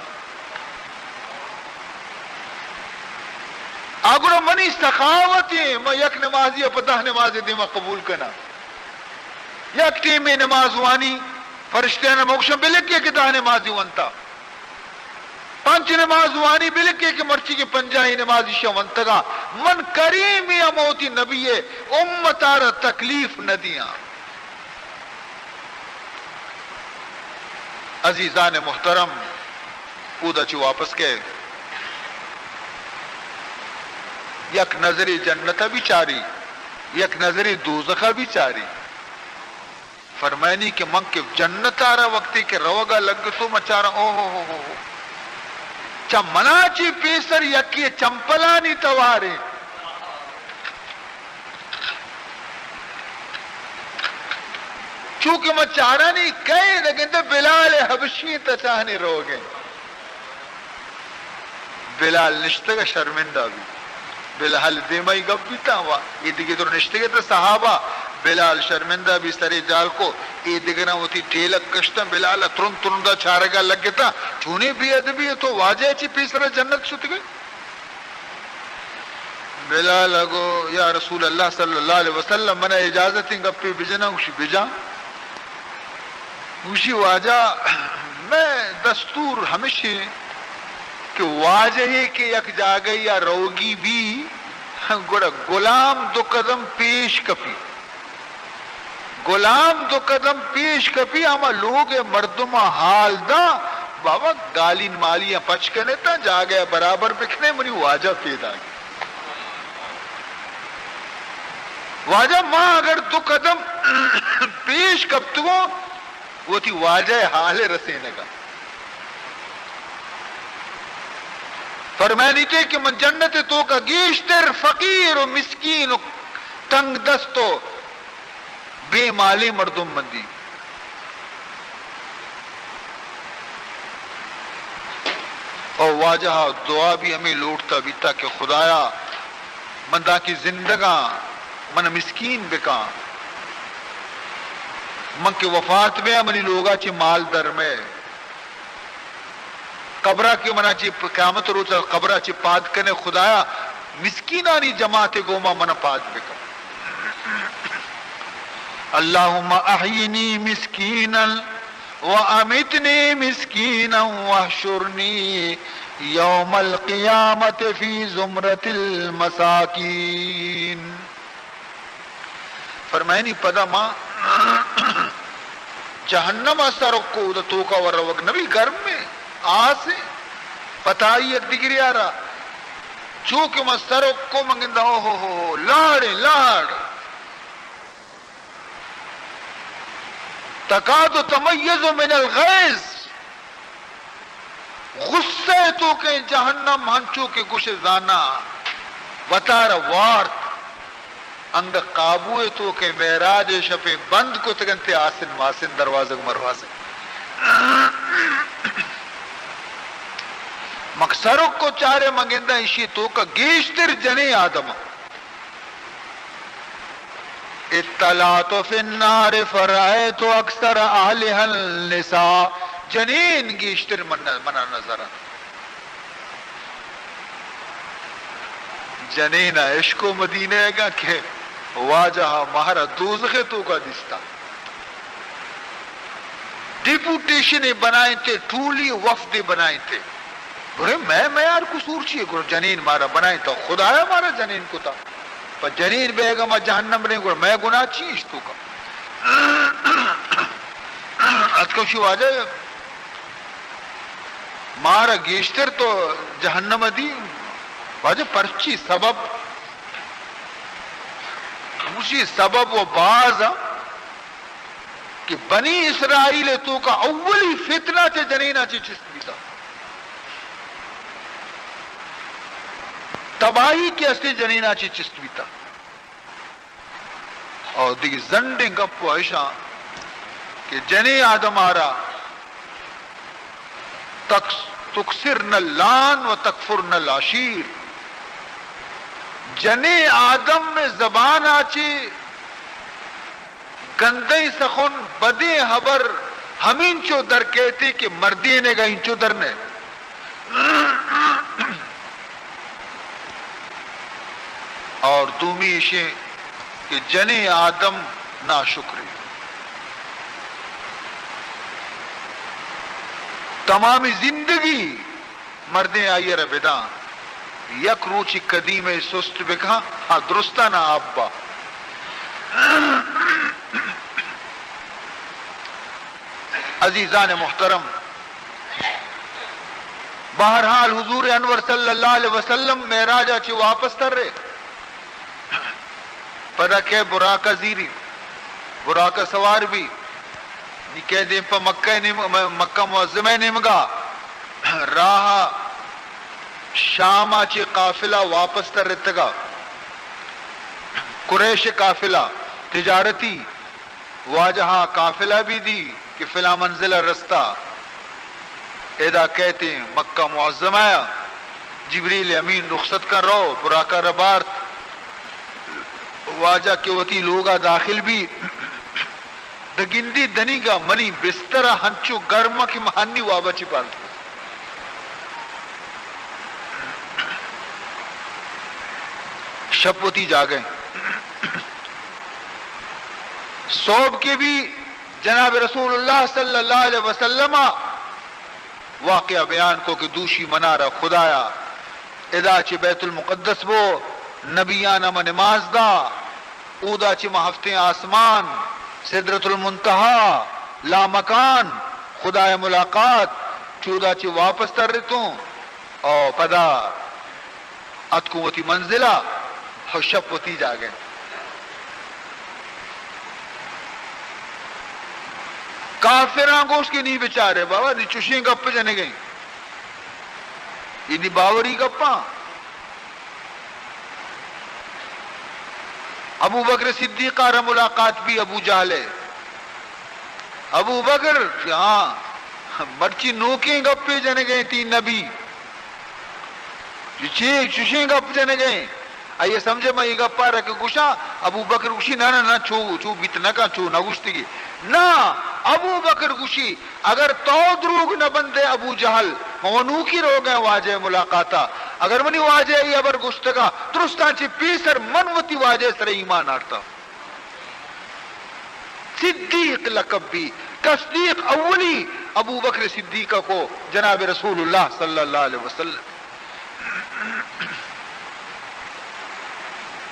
اگر منی سخاوتی میں یک نمازی 50 نمازی دی میں قبول کنا یک ٹیم نماز وانی فرشتے نے موکشن بلکے کہ 10 نمازی ونتا 5 نماز وانی بلکے کہ مرچی کے 50 نمازی شا ونتگا من کریمی موتی نبی امتار تکلیف ندیاں. عزیزان محترم اودا چی واپس کے یک نظری جنت بھی چاری یک نظری دوزخ بھی چاری فرمائنی کہ من کے جنت آ رہا وقتی کہ روگا لگ تو مچارا او ہو چا مناچی پیسر یکی چمپلانی توارے چونکہ مچارا نہیں کہے لیکن تو بلال حبشی تچاہنے رو گئے. بلال نشتگا شرمندہ بھی بلال دیمائی گپ بھی تا ہوا یہ دیکھے تو نشتگے تو صحابہ بلال شرمندہ بھی سرے جال کو یہ دیکھنا ہوتی ٹھیلک کشتا بلال ترندہ چھارگا لگ گیا تھا چونے بھی ادبی ہے تو واجہ چی پیسرا جنت چھت گئے. بلال اگو یا رسول اللہ صلی اللہ علیہ وسلم منہ اجازتیں گپی بجنا اسی بجا اسی واجہ میں دستور ہمیشہ کہ واجہ ہے کہ یک جاگئی یا روگی بھی گوڑا غلام 2 قدم پیش کپی غلام 2 قدم پیش کپی اما لوگ مردمہ حال دا بابا گالین مالیاں پچ کنے تا جا گیا برابر بکھنے منی واجہ پیدا گیا. واجہ ماں اگر 2 قدم پیش کپتو وہ تھی واجہ حال رسینے کا فرمانی تھے کہ من جنت تو کا گیشتر فقیر و مسکین و تنگ دست و بے مالی مردم مندی اور واجہ دعا بھی ہمیں لوٹتا بھی تھا کہ خدایا مندہ کی زندگاں من مسکین بکا من کے وفات میں منی لوگا چی مال در میں قبرہ کی منا چی قیامت روز قبرہ چی پاد کنے خدایا مسکینانی جماعت گوما من پاد بکم. اللہم احینی مسکینا وامتنی مسکینا واحشرنی یوم القیامت فی زمرت المساکین. فرمائے نہیں پدا ماں جہنم سرک کو ادتو کا ورق نبی گرم میں آسے پتائی ایک دگری آ رہا چونکہ میں سرک کو منگندہ ہو لاڑے لاڑ تکاد تمیز من الغیظ غصے تو کہ جہنم ہنچو کے گوش زانا بطار وارت انگ قابو تو کہ معراج شفے بند کو تگنتے آسن ماسن دروازہ مروازے مقصرک کو چارے منگندہ اشی تو کا گیشتر جنے آدم اطلاعت فی النار فرائت اکثر آلہ النساء جنین گیشتر منا نظر جنین عشق و مدینہ گا کہ واجہ مہارا دوزخ تو کا دستا ڈیپوٹیشن بنائے تھے ٹولی وفد بنائے تھے بھرے میں یار قصور چیئے کرو جنین مارا بنائے تھا خدایا مارا جنین کو تھا پر جنین بیگم جہنم نہیں کرو میں گناہ چیز تو کا اتکوشی واجہ مارا گیشتر تو جہنم دی واجہ پرچی سبب اسی سبب و باز کہ بنی اسرائیل تو کا اولی فتنہ چے جنینہ چے چستی تھا تباہی کے اصلی جنینہ چے چستی تھا اور دیکھ زنڈیں گپ و عشاء کہ جنی آدم آرہ تکسرن اللان و تکفرن العشیر جنے آدم میں زبان آچے گندے سخن بدے حبر ہمین چو در کہتے کہ مردی نے گا انچو در نے اور دومی اشیں کہ جنے آدم ناشکری تمامی زندگی مردیں آئی ربدان یک روچی قدیم سست بکھا ہاں درستہ نا آبا عزیزان محترم بہرحال حضور انور صلی اللہ علیہ وسلم معراج چی واپس تر رہے پدا کہ براکہ زیری براکہ سوار بھی نکہ دیں پا مکہ معظمہ نمگا راہ شام آچی قافلہ واپس تر رتگا قریش قافلہ تجارتی واجہاں قافلہ بھی دی کہ فلا منزلہ رستہ ایدہ کہتے ہیں مکہ معظم آیا جبریل امین رخصت کر رہو براکہ ربارت واجہ کے وطی لوگا داخل بھی دگندی دنی گا منی بسترہ ہنچو گرمہ کی مہانی وابا چی پالتا شپوتی جا گئے صوب کے بھی جناب رسول اللہ صلی اللہ علیہ وسلم واقعہ بیان کو کہ دوشی منارہ خدایا ادا چی بیت المقدس بو نبیانہ میں نماز دا اودا چی محفتے آسمان سدرت المنتہا لا مکان خدای ملاقات چودا چی واپس تر رتوں اور پدا اتکوتی منزلہ اور شب پتی جا گئے کافران گوشت کی نہیں بچارے بابا دی چوشیں گپ جانے گئیں یہ نہیں باوری گپاں ابو بکر صدیقہ رہ ملاقات بھی ابو جہل ہے ابو بکر ہاں مرچی نوکیں گپے جانے گئے تین نبی چوشیں گپ جانے گئے آئیے سمجھے میں یہ گپا رکھے گوشا ابو بکر گوشی نا چھو بیت نکا چھو نہ گوشتی گی نا ابو بکر گوشی اگر تو دروگ نہ بندے ابو جہل مونو کی رو گئے واجہ ملاقاتا اگر منی واجہ ای ابر گشتگا درستان چی پیسر منوتی واجہ سر ایمان آرتا صدیق لقب بھی تصدیق اولی ابو بکر صدیقہ کو جناب رسول اللہ صلی اللہ علیہ وسلم.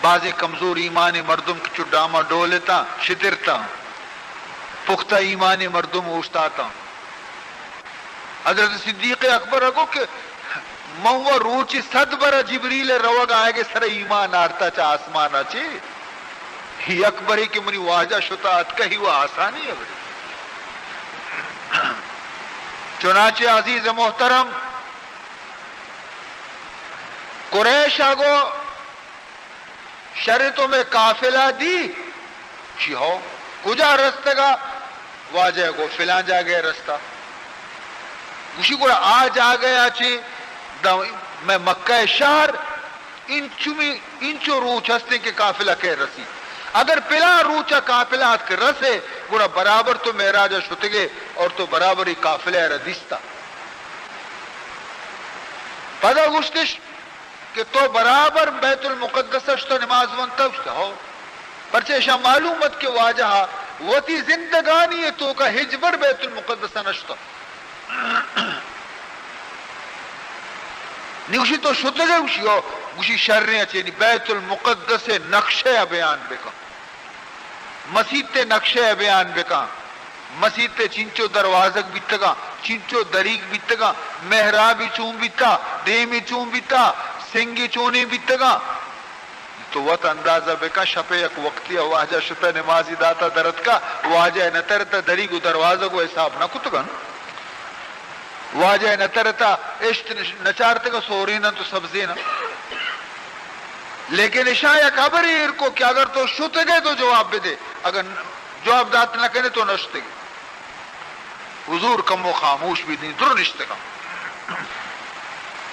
بعض کمزور ایمان مردم کی چڈاما ڈولتا شترتا پختہ ایمان مردم اوشتاتا. حضرت صدیق اکبر کو کہ موہ روچی صد برا جبریل روگ آئے گے سر ایمان آرتا چا آسمانا چی ہی اکبری کی منی واجہ شتاعت کہی وہ آسانی ہے. چنانچہ عزیز محترم قریش آگو شرطوں میں قافلہ دی چی ہو کجا رستہ گا واجہ کو فلان جا گئے رستہ اسی کو آج آ گیا چی میں مکہ شہر انچو روچ ہستے کے قافلہ کے رسی اگر پلا روچا قافلہ ہاتھ کے رسے گوڑا برابر تو معراج شتگے اور تو برابر ہی قافلہ ردیستا پدا گشتش کہ تو برابر بیت المقدس اشتا نماز ونتا اشتا ہو پرچہ شاہ معلومت کے واجہ وتی زندگانی تو کا ہجبر بیت المقدس نشتا نیوشی تو شتگے اوشی ہو گوشی شرنے چینی بیت المقدس نقشہ بیان بکا مسجد تے نقشہ بیان بکا مسجد تے چنچو دروازک بیتگا چنچو دریق بیتگا محرابی چون بیتا دیمی چون بیتا سنگی چونی بیتگا تو وقت اندازہ بکا شپے یک وقتی واجہ شپے نمازی داتا درد کا واجہ نترتا دریق دروازہ کو حساب نہ کتگا واجہ نترتا اشت نچارتے کا سورینا تو سبزینا لیکن اشایہ خبر ہی کو کہ اگر تو شت گئے تو جواب بھی دے اگر جواب دات نہ کرے تو نشتے گئے حضور کم و خاموش بھی نہیں در نشتے گا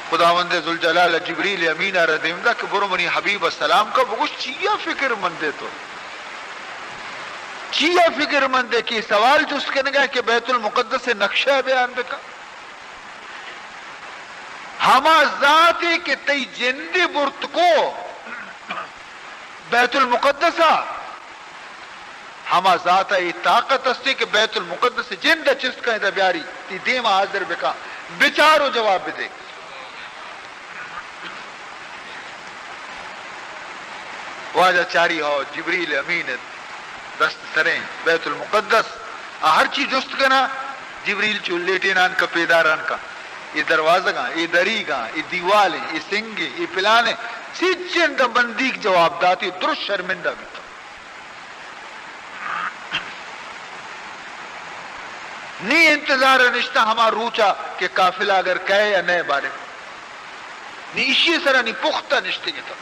خداوند ذوالجلال جبریل امینہ ردیمدہ کہ برمنی حبیب السلام کا بگوش چیا فکر مندے تو چیا فکر مندے کی سوال جو اس کے نگاہ کہ بیت المقدس سے نقشہ بیان بکا ہما ذاتی کہ تی جندی برت کو بیت المقدسہ ہما ذاتا یہ طاقت استے کہ بیت المقدس جند چست کا ہے بیاری تی دیما حاضر بکا بچارو جواب دے واجہ چاری ہو جبریل امین دست سریں بیت المقدس ہر چیز جست کنا جبریل چو لیٹینان کا پیداران کا یہ دروازہ گاں یہ دری گاں یہ دیوالیں یہ سنگیں یہ پلانے سیچن دا بندیک جواب داتی درست شرمندہ بھی نہیں انتظار نشتہ ہما روچا کہ قافلہ اگر کہے یا نئے بارے نہیں اسی سرہ نہیں پختہ نشتے گی تھا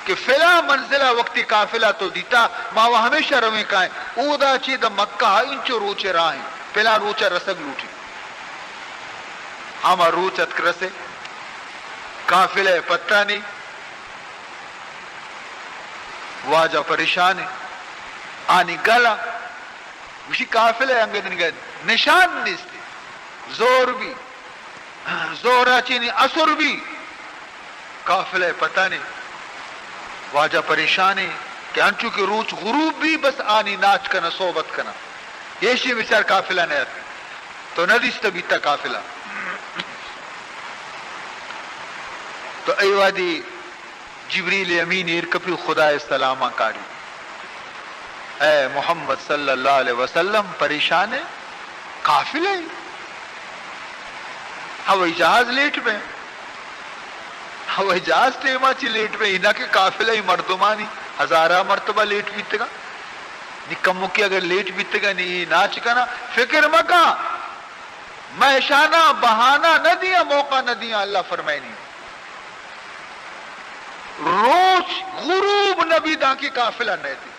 کہ فلا منزلہ وقتی قافلہ تو دیتا ماں وہ ہمیشہ رویں کہیں اودا چی دا مکہ انچو روچے راہیں پلا روچا رسگ لوٹی ہما روچت کرسے قافلہ پتہ نہیں واجہ پریشان ہے آنی گلا اسی قافلہ انگدن گئے نشان نیستے زور بھی زورا چینی اثر بھی قافلہ پتہ نہیں واجہ پریشان ہے کہ انچو کی روچ غروب بھی بس آنی ناچ کنا صحبت کنا یہی مثال قافلہ نہیں آتی تو ندیستا بیتا قافلہ تو ایوادی جبریل امین ارکپی خدا السلامہ کاری اے محمد صلی اللہ علیہ وسلم پریشان ہے قافلہ ہوائی جہاز لیٹ میں ہوائی جہاز ٹیما چی لیٹ میں انہا کے قافلہ ہی مردمانی ہزارہ مرتبہ لیٹ بیتے گا نکمو کی اگر لیٹ بیتے گا نہیں ناچ کنا فکر مکا میں شانہ بہانہ نہ دیا موقع نہ دیا اللہ فرمائے نہیں روز غروب نبی دا کی قافلہ نہیں تھی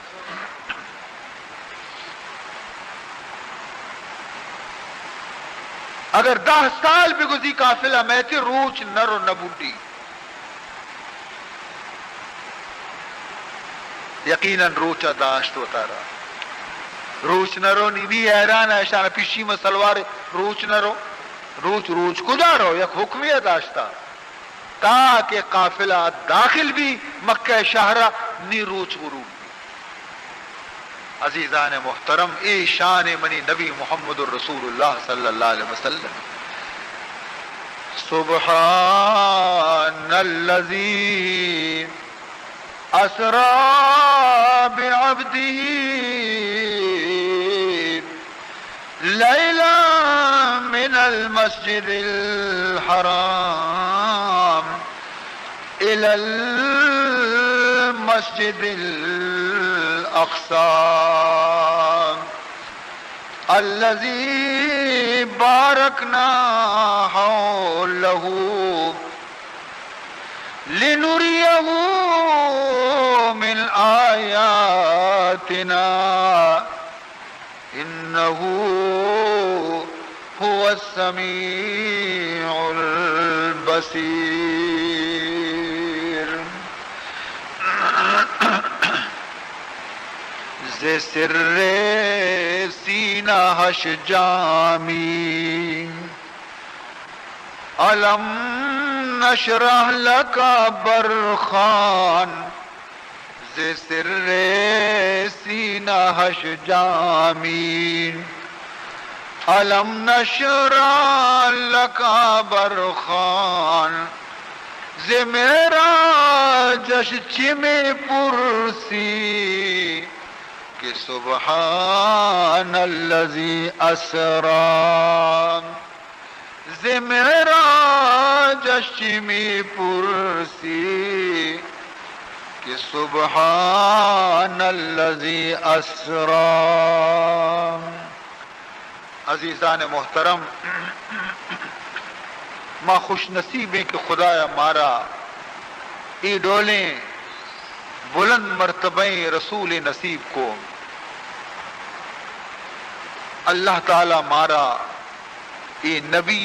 اگر 10 سال بھی گزی قافلہ میں تھی روچ نرو نبوٹی یقیناً روچا داشت ہوتا رہا روچ نرو نہیں بھی حیران ہے شانہ پیشی میں سلوار روچ نرو روچ روچ کجا رو یک حکمیت داشتا تاکہ قافلہ داخل بھی مکہ شہرہ نی روچ غروب. عزیزان محترم، ای شان منی نبی محمد الرسول اللہ صلی اللہ علیہ وسلم. سبحان الذی اسرا بعبده لیلا من المسجد الحرام الى المسجد الاقصى الذي باركنا حوله لنريه من آياتنا إنه هو السميع البصير. ز سر سینہ ہش جامی علم نشرح لک برخان. ز سر سینہ ہش جامی علم نشرح لک برخان. ز میرا جشن میں پرسی کہ سبحان الذی اسرا. ز میرا جشمی پرسی کہ سبحان الذی اسرا. عزیزان محترم، ماں خوش نصیب ہیں کہ خدایا مارا ای ڈولیں بلند مرتبہ رسول نصیب کو. اللہ تعالی مارا ای نبی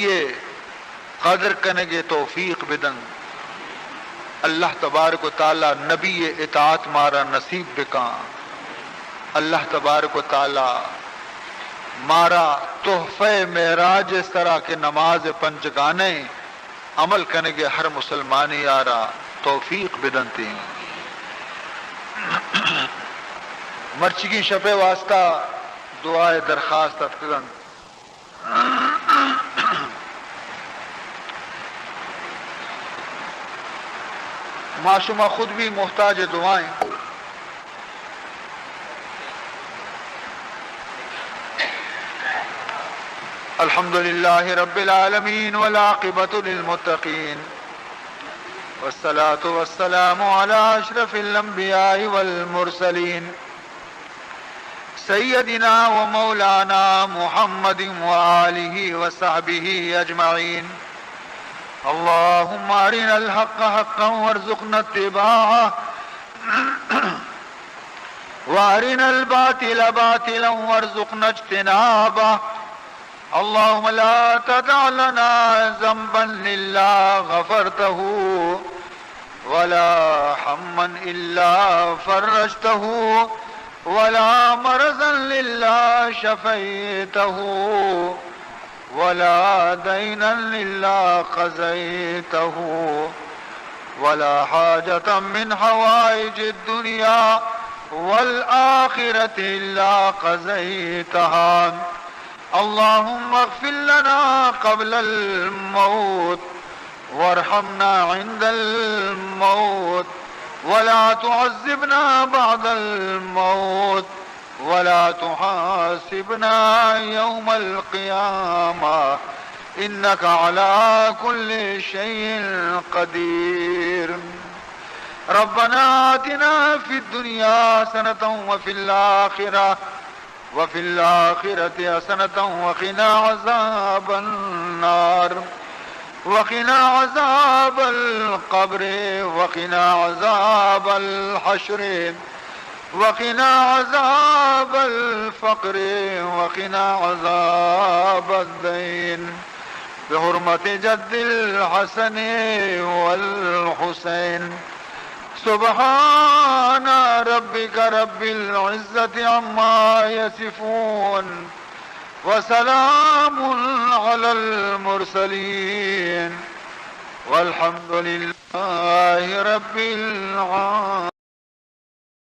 قدر کنگے توفیق بدن. اللہ تبارک و تعالی نبی اطاعت مارا نصیب بکاں. اللہ تبارک و تعالی مارا تحفہ معراج اس طرح کے نماز پنج گانے عمل کنگے ہر مسلمانی یارا توفیق بدنتی. مرچگی شفے واسطہ دعائے درخواست اتکرن. معشومہ خود بھی محتاج دعائیں. الحمد للہ رب العالمین والعاقبۃ للمتقین والصلاة والسلام على اشرف الانبیاء والمرسلین سیدنا ومولانا محمد وآلہ وصحبہ اجمعین. اللہم ارنا الحق حقا وارزقنا اتباعہ وارنا الباطل باطلا وارزقنا اجتنابہ. اللهم لا تدع لنا ذنبا إلا غفرته ولا هما إلا فرجته ولا مرضا إلا شفيته ولا دينا إلا قضيته ولا حاجة من حوائج الدنيا والآخرة إلا قضيتها. اللهم اغفر لنا قبل الموت وارحمنا عند الموت ولا تعذبنا بعد الموت ولا تحاسبنا يوم القيامة إنك على كل شيء قدير. ربنا آتنا في الدنيا حسنة وفي الآخرة حسنة وقنا عذاب النار وقنا عذاب القبر وقنا عذاب الحشر وقنا عذاب الفقر وقنا عذاب الدين بحرمة جد الحسن والحسين. سبحان ربك رب العزة عما يصفون وسلام على المرسلين والحمد لله رب العالمين.